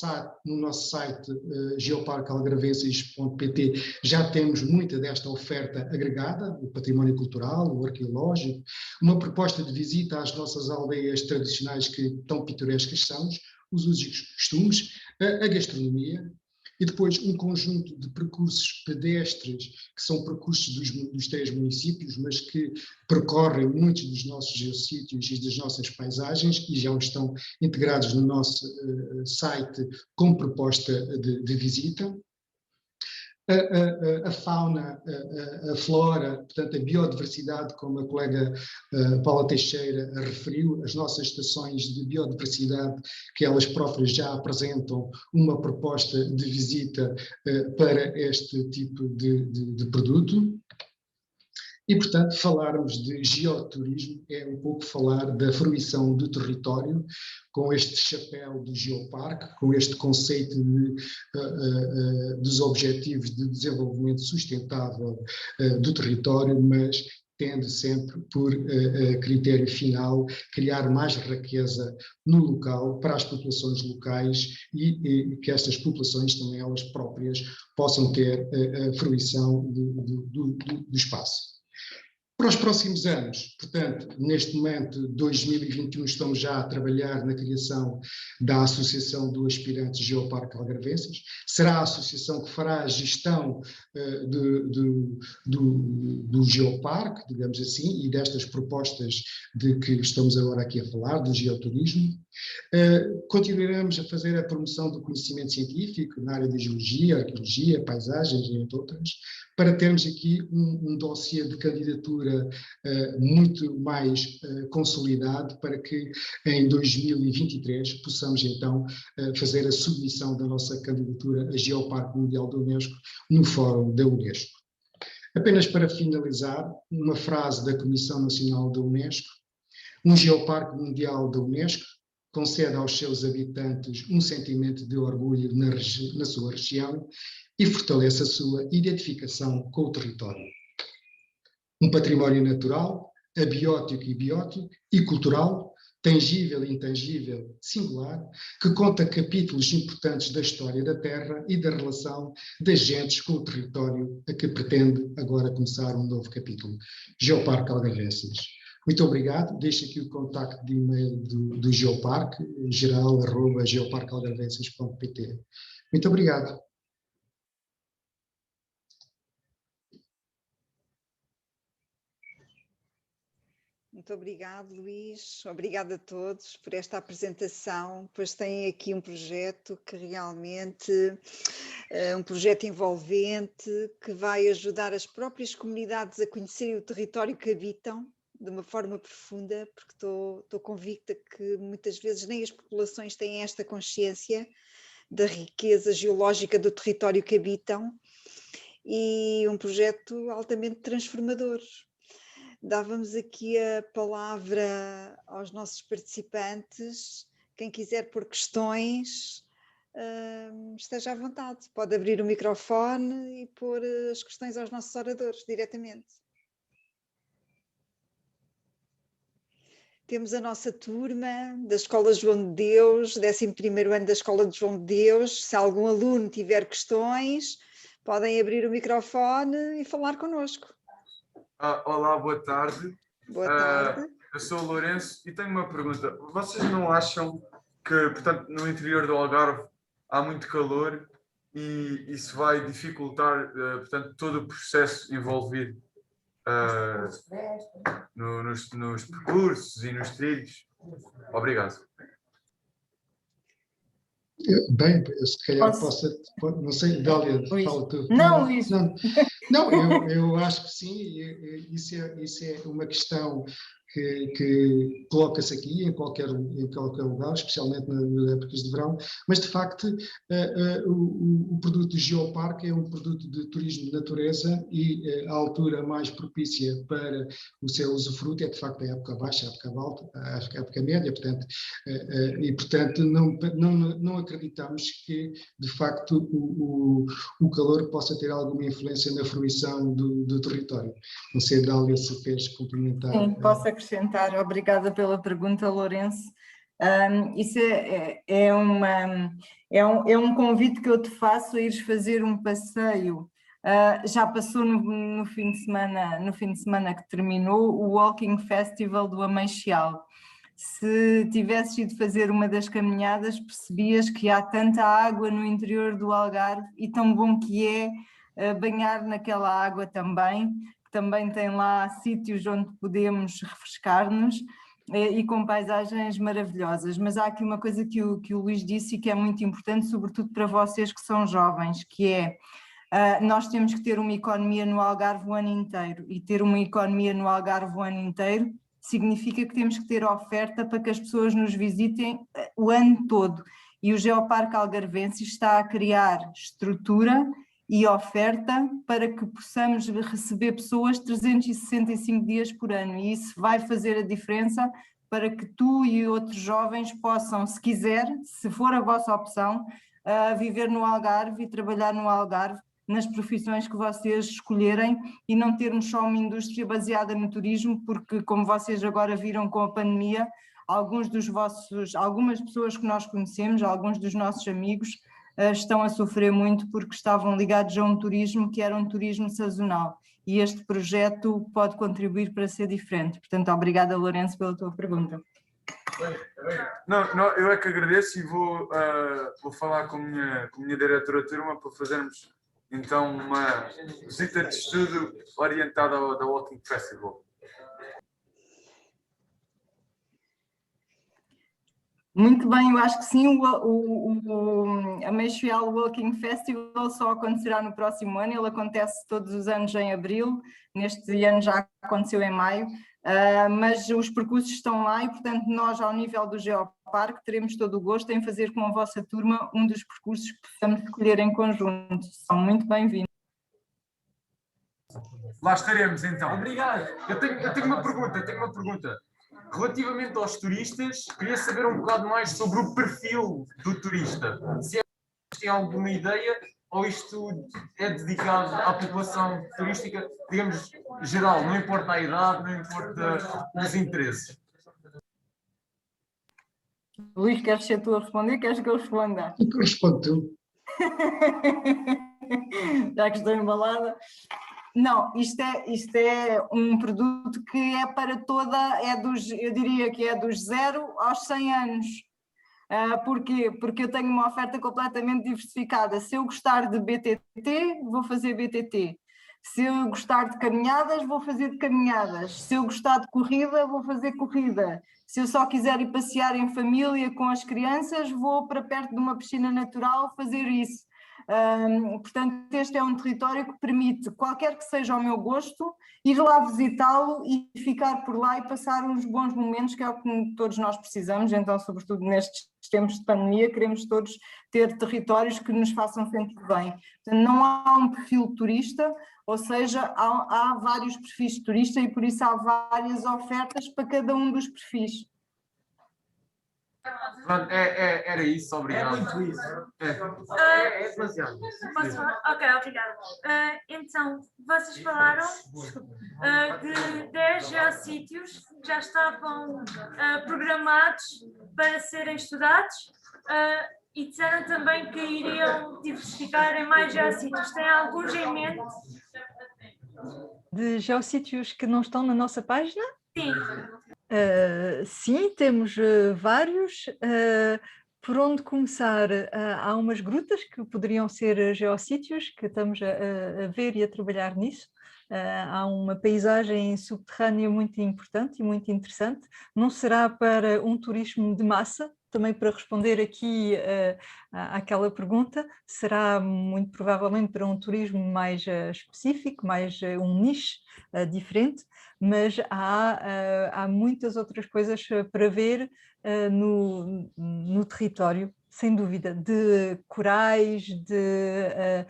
site geoparquealgarveses.pt já temos muita desta oferta agregada, o património cultural, o arqueológico, uma proposta de visita às nossas aldeias tradicionais que tão pitorescas são, os usos e costumes, a gastronomia, e depois um conjunto de percursos pedestres, que são percursos dos 3 municípios, mas que percorrem muitos dos nossos geossítios e das nossas paisagens e já estão integrados no nosso site como proposta de visita. A fauna, a flora, portanto a biodiversidade, como a colega Paula Teixeira referiu, as nossas estações de biodiversidade, que elas próprias já apresentam uma proposta de visita para este tipo de produto. E, portanto, falarmos de geoturismo é um pouco falar da fruição do território, com este chapéu do Geoparque, com este conceito dos objetivos de desenvolvimento sustentável do território, mas tendo sempre por critério final criar mais riqueza no local para as populações locais e que estas populações também elas próprias possam ter a fruição do espaço. Para os próximos anos, portanto, neste momento, 2021, estamos já a trabalhar na criação da Associação do Aspirantes Geoparque Algarveses. Será a associação que fará a gestão do Geoparque, digamos assim, e destas propostas de que estamos agora aqui a falar, do geoturismo. Continuaremos a fazer a promoção do conhecimento científico na área de geologia, arqueologia, paisagens e entre outras, para termos aqui um dossiê de candidatura muito mais consolidado para que em 2023 possamos então fazer a submissão da nossa candidatura a Geoparque Mundial da Unesco no Fórum da Unesco. Apenas para finalizar, uma frase da Comissão Nacional da Unesco: um Geoparque Mundial da Unesco concede aos seus habitantes um sentimento de orgulho na sua região e fortalece a sua identificação com o território. Um património natural, abiótico e biótico, e cultural, tangível e intangível, singular, que conta capítulos importantes da história da terra e da relação das gentes com o território, a que pretende agora começar um novo capítulo. Geoparque Algarvenses. Muito obrigado. Deixo aqui o contacto de e-mail do Geoparque, geral@geoparquealgarvenses.pt. Muito obrigado. Muito obrigado, Luís. Obrigada a todos por esta apresentação. Pois tem aqui um projeto que realmente é um projeto envolvente que vai ajudar as próprias comunidades a conhecerem o território que habitam de uma forma profunda, porque estou convicta que muitas vezes nem as populações têm esta consciência da riqueza geológica do território que habitam, e um projeto altamente transformador. Dávamos aqui a palavra aos nossos participantes. Quem quiser pôr questões, esteja à vontade. Pode abrir o microfone e pôr as questões aos nossos oradores diretamente. Temos a nossa turma da Escola João de Deus, 11º ano da Escola de João de Deus. Se algum aluno tiver questões, podem abrir o microfone e falar connosco. Olá, boa tarde. Boa tarde. Eu sou o Lourenço e tenho uma pergunta. Vocês não acham que, portanto, no interior do Algarve há muito calor e isso vai dificultar, portanto, todo o processo envolvido nos percursos e nos trilhos? Obrigado. Bem, se calhar não sei, Dália, fala tu. Não, Luís. Não, eu acho que sim, isso é uma questão que coloca-se aqui em qualquer lugar, especialmente nas épocas de verão, mas de facto o produto de Geoparque é um produto de turismo de natureza e a altura mais propícia para o seu usufruto é de facto a época baixa, a época alta, a época média, portanto, não acreditamos que de facto o calor possa ter alguma influência na fruição do território. Não sei, Dália, se queres complementar. Sim, posso acrescentar. Obrigada pela pergunta, Lourenço. Isso é um convite que eu te faço a ires fazer um passeio. Já passou no fim de semana que terminou o Walking Festival do Ameixal. Se tivesses ido fazer uma das caminhadas, percebias que há tanta água no interior do Algarve e tão bom que é banhar naquela água também. Também tem lá sítios onde podemos refrescar-nos e com paisagens maravilhosas. Mas há aqui uma coisa que o Luís disse e que é muito importante, sobretudo para vocês que são jovens, que é nós temos que ter uma economia no Algarve o ano inteiro, e ter uma economia no Algarve o ano inteiro significa que temos que ter oferta para que as pessoas nos visitem o ano todo. E o Geoparque Algarvenses está a criar estrutura e oferta para que possamos receber pessoas 365 dias por ano, e isso vai fazer a diferença para que tu e outros jovens possam, se quiser, se for a vossa opção, viver no Algarve e trabalhar no Algarve nas profissões que vocês escolherem, e não termos só uma indústria baseada no turismo, porque como vocês agora viram com a pandemia, algumas pessoas que nós conhecemos, alguns dos nossos amigos, estão a sofrer muito porque estavam ligados a um turismo que era um turismo sazonal, e este projeto pode contribuir para ser diferente. Portanto, obrigada, Lourenço, pela tua pergunta. Não, eu é que agradeço e vou falar com a minha diretora de turma para fazermos então uma visita de estudo orientada ao Walking Festival. Muito bem, eu acho que sim, a Ameixal Walking Festival só acontecerá no próximo ano, ele acontece todos os anos em abril, neste ano já aconteceu em maio, mas os percursos estão lá e, portanto, nós, ao nível do Geoparque, teremos todo o gosto em fazer com a vossa turma um dos percursos que possamos escolher em conjunto. São muito bem-vindos. Lá estaremos, então. Obrigado. Eu tenho uma pergunta. Relativamente aos turistas, queria saber um bocado mais sobre o perfil do turista. Se tem alguma ideia ou isto é dedicado à população turística, digamos, geral, não importa a idade, não importa os interesses. Luís, queres ser tu a responder? Queres que eu responda? Responde tu. Já que estou embalada. Não, isto é um produto que é para toda, eu diria que é dos 0 aos 100 anos. Porquê? Porque eu tenho uma oferta completamente diversificada. Se eu gostar de BTT, vou fazer BTT. Se eu gostar de caminhadas, vou fazer de caminhadas. Se eu gostar de corrida, vou fazer corrida. Se eu só quiser ir passear em família com as crianças, vou para perto de uma piscina natural fazer isso. Portanto, este é um território que permite, qualquer que seja o meu gosto, ir lá visitá-lo e ficar por lá e passar uns bons momentos, que é o que todos nós precisamos. Então, sobretudo nestes tempos de pandemia, queremos todos ter territórios que nos façam sentir bem. Portanto, não há um perfil turista, ou seja, há vários perfis de turista e por isso há várias ofertas para cada um dos perfis. Pronto, era isso, obrigado. É muito isso. É demasiado. Posso falar? Ok, obrigada. Então, vocês falaram de 10 geossítios que já estavam programados para serem estudados e disseram também que iriam diversificar em mais geossítios. Tem alguns em mente? De geossítios que não estão na nossa página? Sim. Sim, temos vários. Por onde começar? Há umas grutas que poderiam ser geossítios, que estamos a ver e a trabalhar nisso. Há uma paisagem subterrânea muito importante e muito interessante. Não será para um turismo de massa, também para responder aqui àquela pergunta, será muito provavelmente para um turismo mais específico, mais um nicho diferente, mas há muitas outras coisas para ver no território, sem dúvida, de corais, de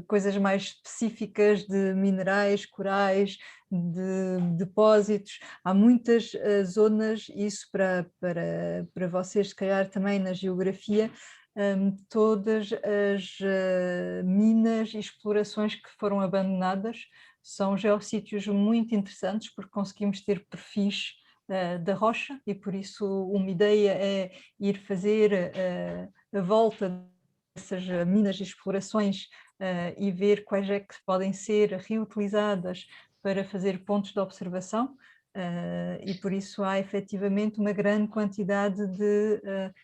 coisas mais específicas, de minerais, corais, de depósitos. Há muitas zonas, isso para vocês, se calhar também na geografia, todas as minas e explorações que foram abandonadas são geossítios muito interessantes porque conseguimos ter perfis da rocha e por isso uma ideia é ir fazer a volta dessas minas e explorações e ver quais é que podem ser reutilizadas para fazer pontos de observação e por isso há efetivamente uma grande quantidade de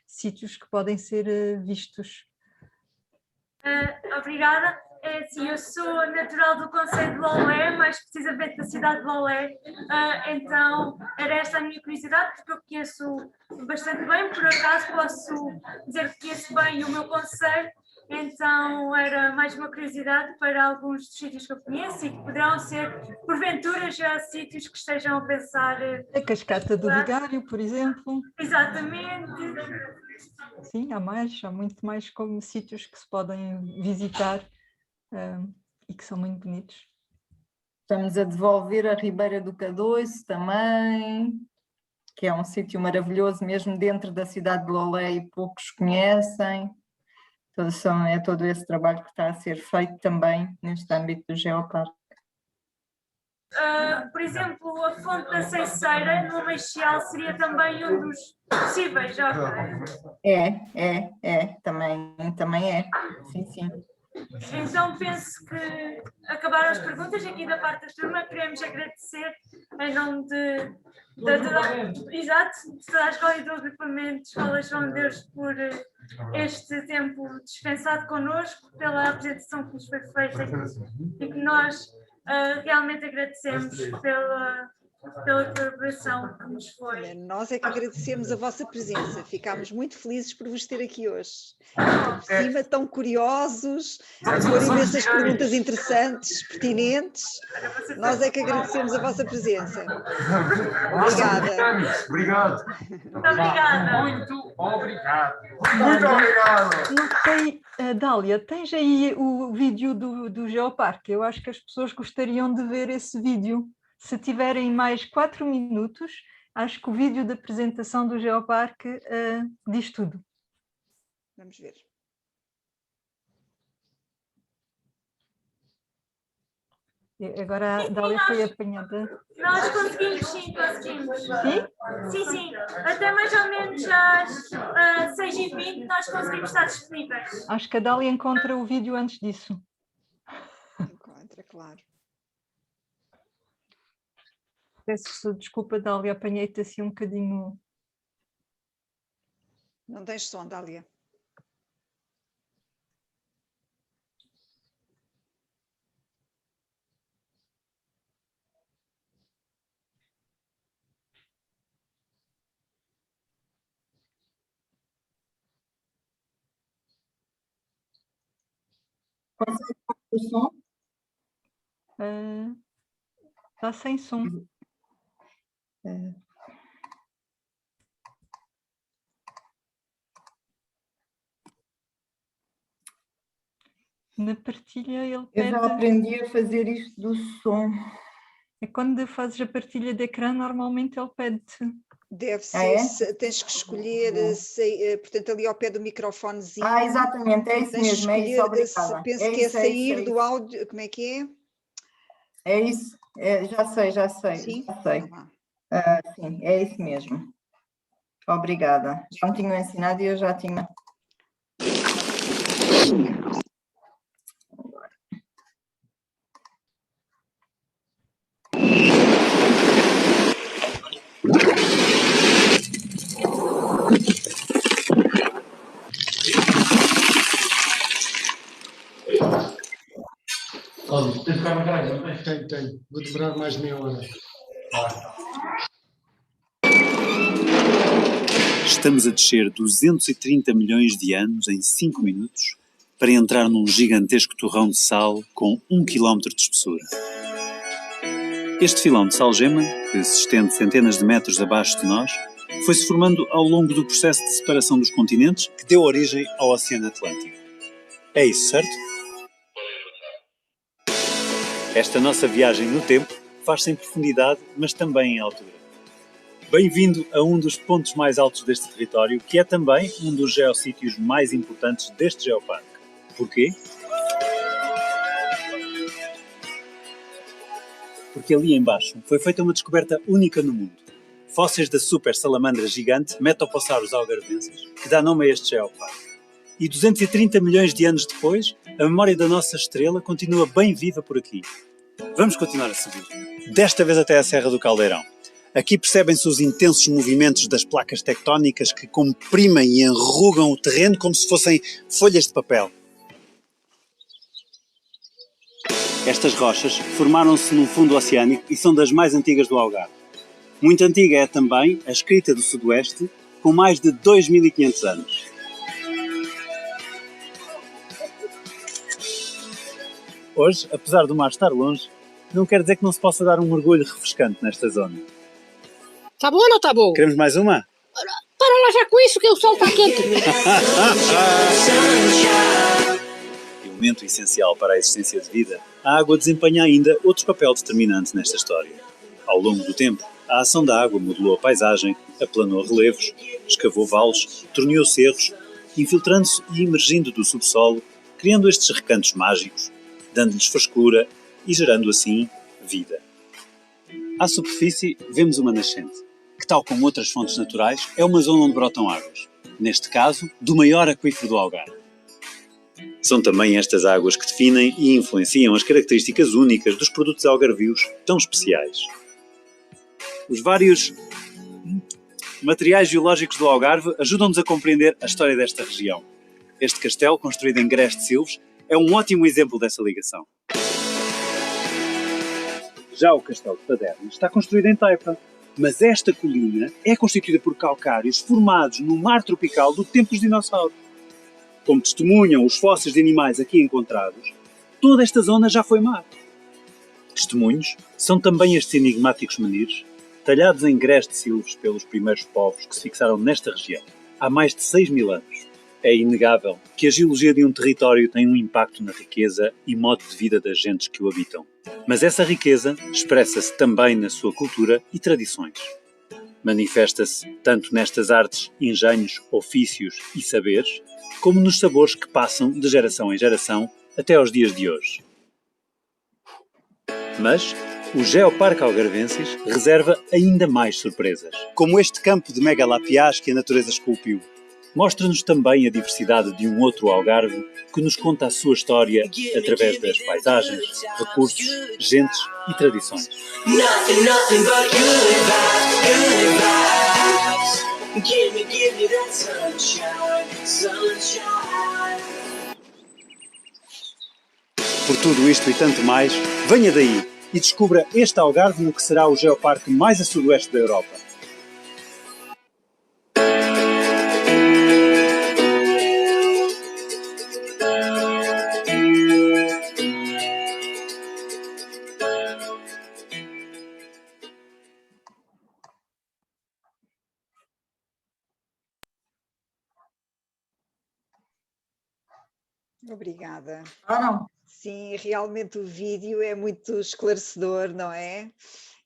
sítios que podem ser vistos. Obrigada. Sim, eu sou natural do concelho de Lolé, mais precisamente da cidade de Lolé, então era esta a minha curiosidade, porque eu conheço bastante bem, por acaso posso dizer que conheço bem o meu concelho, então era mais uma curiosidade para alguns dos sítios que eu conheço e que poderão ser, porventura, já sítios que estejam a pensar... A Cascata do Vigário, por exemplo. Exatamente. Sim, há muito mais como sítios que se podem visitar e que são muito bonitos. Estamos a devolver a Ribeira do Cadoiço também, que é um sítio maravilhoso mesmo dentro da cidade de Lolé e poucos conhecem. É todo esse trabalho que está a ser feito também neste âmbito do Geoparque. Por exemplo, a fonte da Ceiceira, no Meixal, seria também um dos possíveis, já. Também é. Sim. Então penso que acabaram as perguntas aqui da parte da turma. Queremos agradecer em nome de toda a escola e do agrupamento Escola João de Deus por este tempo dispensado connosco, pela apresentação que nos foi feita e que nós realmente agradecemos pela colaboração que nos foi. Nós é que agradecemos a vossa presença, ficámos muito felizes por vos ter aqui hoje. Por cima, tão curiosos, por imensas perguntas interessantes, pertinentes. Nós é que agradecemos a vossa presença. Obrigada. Obrigado. Muito obrigada. Muito obrigado. Muito obrigado. Não sei, Dália, tens aí o vídeo do Geoparque? Eu acho que as pessoas gostariam de ver esse vídeo. Se tiverem mais 4 minutos, acho que o vídeo da apresentação do Geoparque diz tudo. Vamos ver. Agora a Dália foi apanhada. Nós conseguimos, sim, conseguimos. Sim? Sim, sim. Até mais ou menos às 6h20 nós conseguimos estar disponíveis. Acho que a Dália encontra o vídeo antes disso. Encontra, claro. Peço desculpa, Dália, apanhei-te assim um bocadinho. Não tens som, Dália. Consegue o som? Está sem som. Na partilha ele Eu pede... já aprendi a fazer isto do som. É quando fazes a partilha de ecrã, normalmente ele pede-te. Deve Ah, ser, é? tens que escolher, portanto, ali ao pé do microfonezinho. Ah, exatamente, é isso Tens que mesmo, é isso, escolher, obrigada. penso É que é isso, é isso, sair é do isso. áudio, como é que é? É isso, já sei, Sim? já sei. Vá lá. Sim, é isso mesmo. Obrigada. Já me tinham ensinado e eu já tinha. Cláudio, tens de ficar na garagem, não tens? Tenho. Vou demorar mais meia hora. Estamos a descer 230 milhões de anos em 5 minutos para entrar num gigantesco torrão de sal com 1 km de espessura. Este filão de sal-gema, que se estende centenas de metros abaixo de nós, foi-se formando ao longo do processo de separação dos continentes que deu origem ao Oceano Atlântico. É isso, certo? Esta nossa viagem no tempo faz-se em profundidade, mas também em altura. Bem-vindo a um dos pontos mais altos deste território, que é também um dos geossítios mais importantes deste geoparque. Porquê? Porque ali embaixo foi feita uma descoberta única no mundo. Fósseis da super salamandra gigante Metopsaurus algarvensis, que dá nome a este geoparque. E 230 milhões de anos depois, a memória da nossa estrela continua bem viva por aqui. Vamos continuar a subir. Desta vez até a Serra do Caldeirão. Aqui percebem-se os intensos movimentos das placas tectónicas que comprimem e enrugam o terreno como se fossem folhas de papel. Estas rochas formaram-se num fundo oceânico e são das mais antigas do Algarve. Muito antiga é também a escrita do Sudoeste, com mais de 2500 anos. Hoje, apesar do mar estar longe, não quer dizer que não se possa dar um mergulho refrescante nesta zona. Tá bom ou não tá bom? Queremos mais uma? Para lá já com isso que o sol está quente. Elemento essencial para a existência de vida, a água desempenha ainda outro papel determinante nesta história. Ao longo do tempo, a ação da água modelou a paisagem, aplanou relevos, escavou vales, torneou cerros, infiltrando-se e emergindo do subsolo, criando estes recantos mágicos, dando-lhes frescura e gerando assim vida. À superfície vemos uma nascente, que tal como outras fontes naturais é uma zona onde brotam águas, neste caso do maior aquífero do Algarve. São também estas águas que definem e influenciam as características únicas dos produtos algarvios tão especiais. Os vários materiais geológicos do Algarve ajudam-nos a compreender a história desta região. Este castelo, construído em Grés de Silves, é um ótimo exemplo dessa ligação. Já o Castelo de Paderna está construído em taipa, mas esta colina é constituída por calcários formados no mar tropical do tempo dos dinossauros. Como testemunham os fósseis de animais aqui encontrados, toda esta zona já foi mar. Testemunhos são também estes enigmáticos menires, talhados em Grés de Silves pelos primeiros povos que se fixaram nesta região, há mais de 6.000 anos. É inegável que a geologia de um território tem um impacto na riqueza e modo de vida das gentes que o habitam. Mas essa riqueza expressa-se também na sua cultura e tradições. Manifesta-se tanto nestas artes, engenhos, ofícios e saberes, como nos sabores que passam de geração em geração até aos dias de hoje. Mas o Geoparque Algarvenses reserva ainda mais surpresas, como este campo de megalapiás que a natureza esculpiu. Mostra-nos também a diversidade de um outro Algarve que nos conta a sua história através das paisagens, recursos, gentes e tradições. Por tudo isto e tanto mais, venha daí e descubra este Algarve no que será o geoparque mais a sudoeste da Europa. Obrigada. Não. Sim, realmente o vídeo é muito esclarecedor, não é?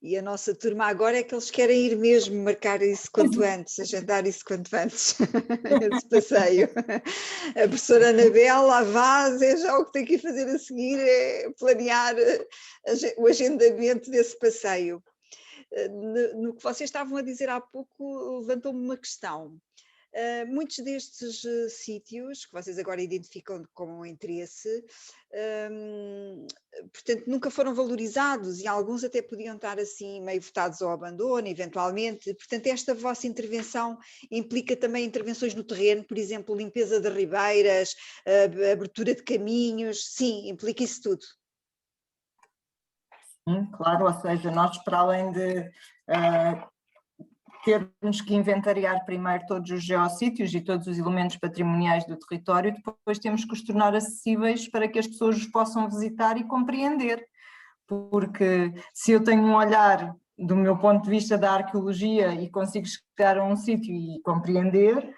E a nossa turma agora é que eles querem ir mesmo marcar isso quanto antes, agendar isso quanto antes, esse passeio. A professora Anabel, a Vaz, é já o que tem que ir fazer a seguir, é planear o agendamento desse passeio. No que vocês estavam a dizer há pouco, levantou-me uma questão. Muitos destes sítios que vocês agora identificam como um interesse, portanto, nunca foram valorizados e alguns até podiam estar assim meio votados ao abandono, eventualmente. Portanto, esta vossa intervenção implica também intervenções no terreno, por exemplo, limpeza de ribeiras, abertura de caminhos, sim, implica isso tudo. Claro, ou seja, nós para além de termos que inventariar primeiro todos os geossítios e todos os elementos patrimoniais do território, depois temos que os tornar acessíveis para que as pessoas os possam visitar e compreender, porque se eu tenho um olhar do meu ponto de vista da arqueologia e consigo chegar a um sítio e compreender,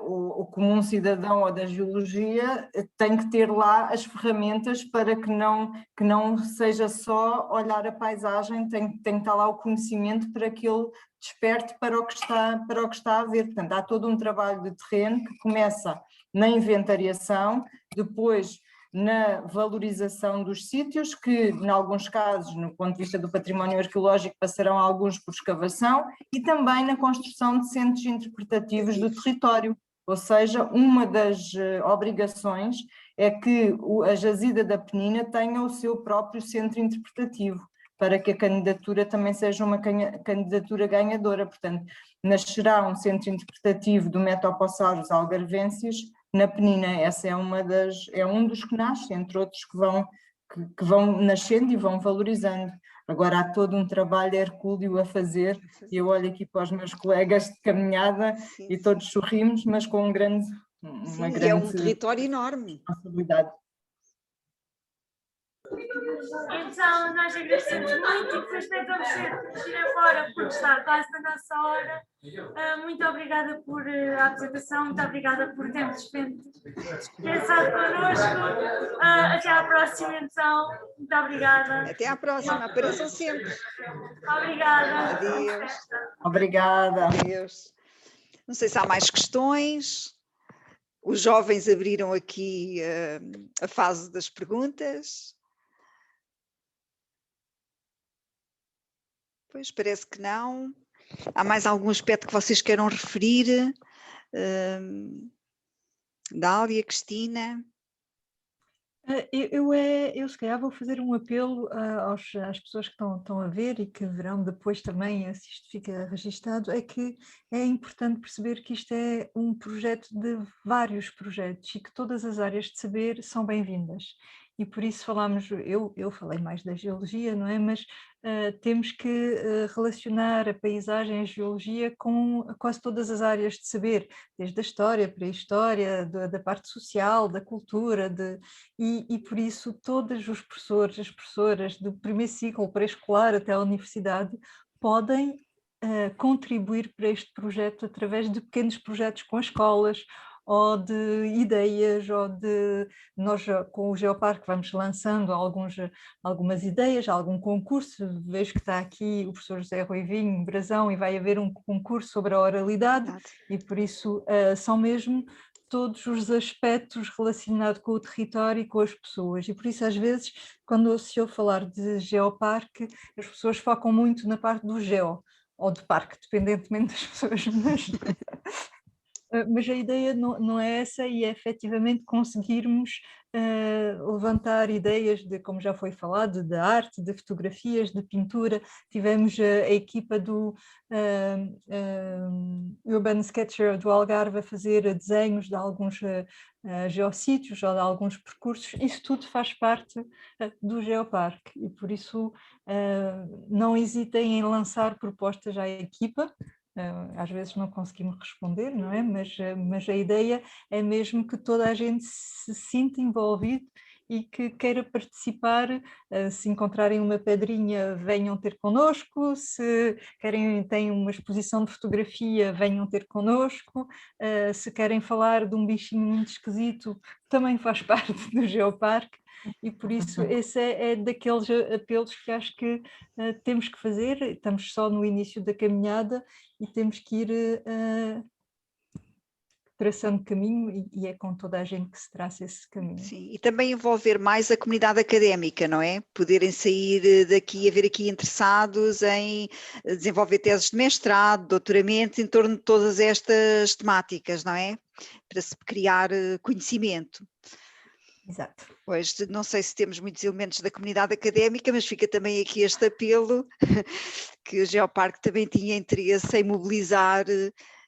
o comum cidadão ou da geologia tem que ter lá as ferramentas para que não seja só olhar a paisagem, tem que estar lá o conhecimento para que ele desperte para o que está a ver. Portanto, há todo um trabalho de terreno que começa na inventariação, depois na valorização dos sítios, que em alguns casos, no ponto de vista do património arqueológico, passarão alguns por escavação, e também na construção de centros interpretativos do território. Ou seja, uma das obrigações é que a Jazida da Penina tenha o seu próprio centro interpretativo, para que a candidatura também seja uma candidatura ganhadora. Portanto, nascerá um centro interpretativo do Metoposaurus algarvensis na Penina. Essa é um dos que nasce, entre outros que vão nascendo e vão valorizando. Agora há todo um trabalho hercúleo a fazer, e eu olho aqui para os meus colegas de caminhada, sim, e todos sorrimos, mas com uma grande é um território enorme. Responsabilidade. Então, nós agradecemos muito e felizmente vamos ter de ir embora porque está quase na nossa hora. Muito obrigada por a apresentação, muito obrigada por termos dispensado connosco. Até à próxima, então. Muito obrigada. Até à próxima, apareçam sempre. Obrigada. Adeus. Obrigada. Adeus. Não sei se há mais questões. Os jovens abriram aqui a fase das perguntas. Pois, parece que não. Há mais algum aspecto que vocês queiram referir? Dália, Cristina? Eu se calhar vou fazer um apelo às pessoas que estão a ver e que verão depois também, se isto fica registado, é que é importante perceber que isto é um projeto de vários projetos e que todas as áreas de saber são bem-vindas. E por isso eu falei mais da geologia, não é? Mas temos que relacionar a paisagem e a geologia com quase todas as áreas de saber, desde a história, pré-história, da parte social, da cultura, e por isso todos os professores, as professoras do primeiro ciclo pré-escolar até a universidade podem contribuir para este projeto através de pequenos projetos com as escolas, ou de ideias, ou de... Nós com o Geoparque vamos lançando algumas ideias, algum concurso. Vejo que está aqui o professor José Ruivinho, Brazão, e vai haver um concurso sobre a oralidade, e por isso são mesmo todos os aspectos relacionados com o território e com as pessoas, e por isso às vezes quando se ouve falar de Geoparque, as pessoas focam muito na parte do geo, ou do parque, dependentemente das pessoas, mas a ideia não é essa, e é efetivamente conseguirmos levantar ideias de, como já foi falado, de arte, de fotografias, de pintura. Tivemos a equipa do Urban Sketcher do Algarve a fazer desenhos de alguns geossítios ou de alguns percursos. Isso tudo faz parte do Geoparque, e por isso não hesitem em lançar propostas à equipa. Às vezes não conseguimos responder, não é? Mas a ideia é mesmo que toda a gente se sinta envolvido e que queira participar. Se encontrarem uma pedrinha, venham ter connosco. Se têm uma exposição de fotografia, venham ter connosco. Se querem falar de um bichinho muito esquisito, também faz parte do Geoparque. E por isso esse é daqueles apelos que acho que temos que fazer. Estamos só no início da caminhada e temos que ir traçando caminho, e é com toda a gente que se traça esse caminho. Sim, e também envolver mais a comunidade académica, não é? Poderem sair daqui, haver aqui interessados em desenvolver teses de mestrado, doutoramento, em torno de todas estas temáticas, não é? Para se criar conhecimento. Exato. Pois, não sei se temos muitos elementos da comunidade académica, mas fica também aqui este apelo que o Geoparque também tinha interesse em mobilizar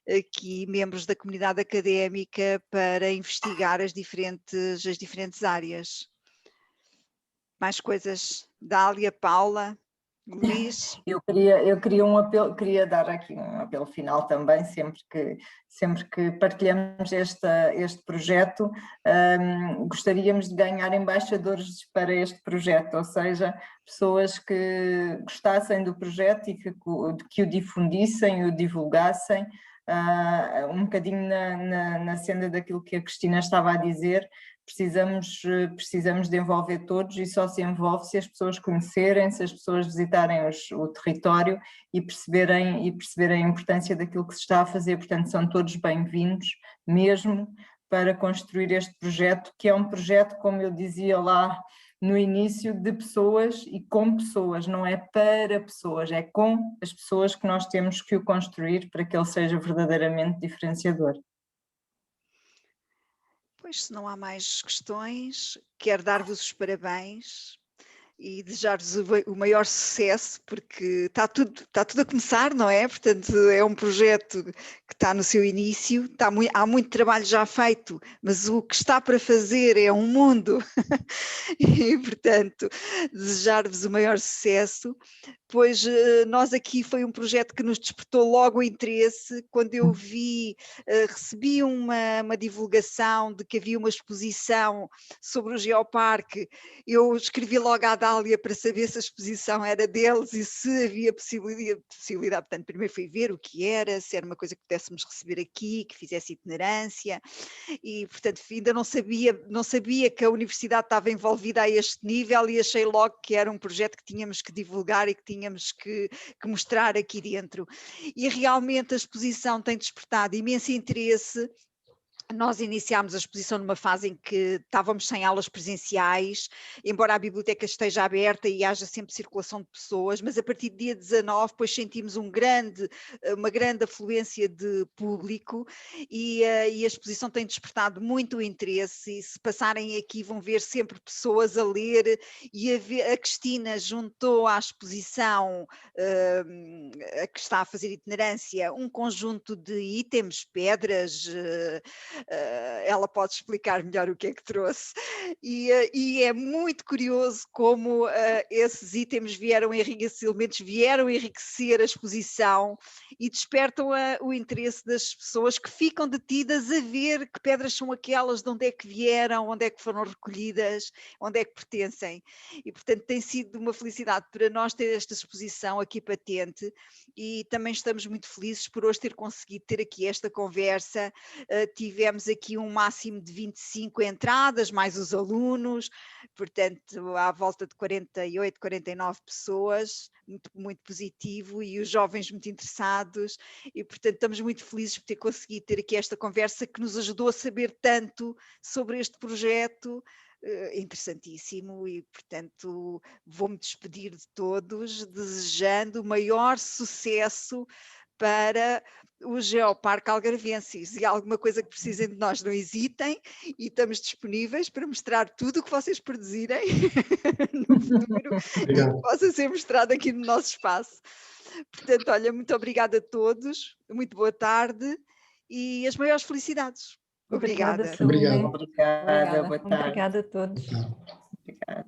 aqui membros da comunidade académica para investigar as diferentes áreas. Mais coisas? Dália, Paula, Luís? Eu queria um apelo, queria dar aqui um apelo final também, sempre que partilhamos este projeto, gostaríamos de ganhar embaixadores para este projeto, ou seja, pessoas que gostassem do projeto e que o difundissem, o divulgassem, um bocadinho na senda daquilo que a Cristina estava a dizer. Precisamos de envolver todos, e só se envolve se as pessoas conhecerem, se as pessoas visitarem o território e perceberem a importância daquilo que se está a fazer. Portanto, são todos bem-vindos mesmo para construir este projeto, que é um projeto, como eu dizia lá no início, de pessoas e com pessoas, não é para pessoas, é com as pessoas que nós temos que o construir para que ele seja verdadeiramente diferenciador. Pois, se não há mais questões, quero dar-vos os parabéns e desejar-vos o maior sucesso, porque está tudo a começar, não é? Portanto, é um projeto que está no seu início, há muito trabalho já feito, mas o que está para fazer é um mundo. E, portanto, desejar-vos o maior sucesso, pois nós aqui foi um projeto que nos despertou logo o interesse. Quando eu recebi uma divulgação de que havia uma exposição sobre o Geoparque, eu escrevi logo à Dália para saber se a exposição era deles e se havia possibilidade. Portanto, primeiro fui ver o que era, se era uma coisa que pudéssemos receber aqui, que fizesse itinerância, e portanto ainda não sabia que a universidade estava envolvida a este nível, e achei logo que era um projeto que tínhamos que divulgar e que tínhamos que mostrar aqui dentro. E realmente a exposição tem despertado imenso interesse. Nós iniciámos a exposição numa fase em que estávamos sem aulas presenciais, embora a biblioteca esteja aberta e haja sempre circulação de pessoas, mas a partir do dia 19 depois sentimos uma grande afluência de público, e a exposição tem despertado muito o interesse, e se passarem aqui vão ver sempre pessoas a ler, e a Cristina juntou à exposição, a que está a fazer itinerância, um conjunto de itens, pedras, ela pode explicar melhor o que é que trouxe, e é muito curioso como esses itens esses elementos vieram enriquecer a exposição e despertam o interesse das pessoas, que ficam detidas a ver que pedras são aquelas, de onde é que vieram, onde é que foram recolhidas, onde é que pertencem, e portanto tem sido uma felicidade para nós ter esta exposição aqui patente, e também estamos muito felizes por hoje ter conseguido ter aqui esta conversa. Tivemos tivemos aqui um máximo de 25 entradas, mais os alunos, portanto, à volta de 48, 49 pessoas, muito positivo, e os jovens muito interessados, e portanto estamos muito felizes por ter conseguido ter aqui esta conversa que nos ajudou a saber tanto sobre este projeto, interessantíssimo, e portanto vou-me despedir de todos, desejando o maior sucesso para o Geoparque Algarvenses, e alguma coisa que precisem de nós, não hesitem, e estamos disponíveis para mostrar tudo o que vocês produzirem no futuro e que possa ser mostrado aqui no nosso espaço. Portanto, olha, muito obrigada a todos, muito boa tarde e as maiores felicidades. Obrigada. Obrigada, Obrigada, boa tarde. Obrigada a todos. Obrigada.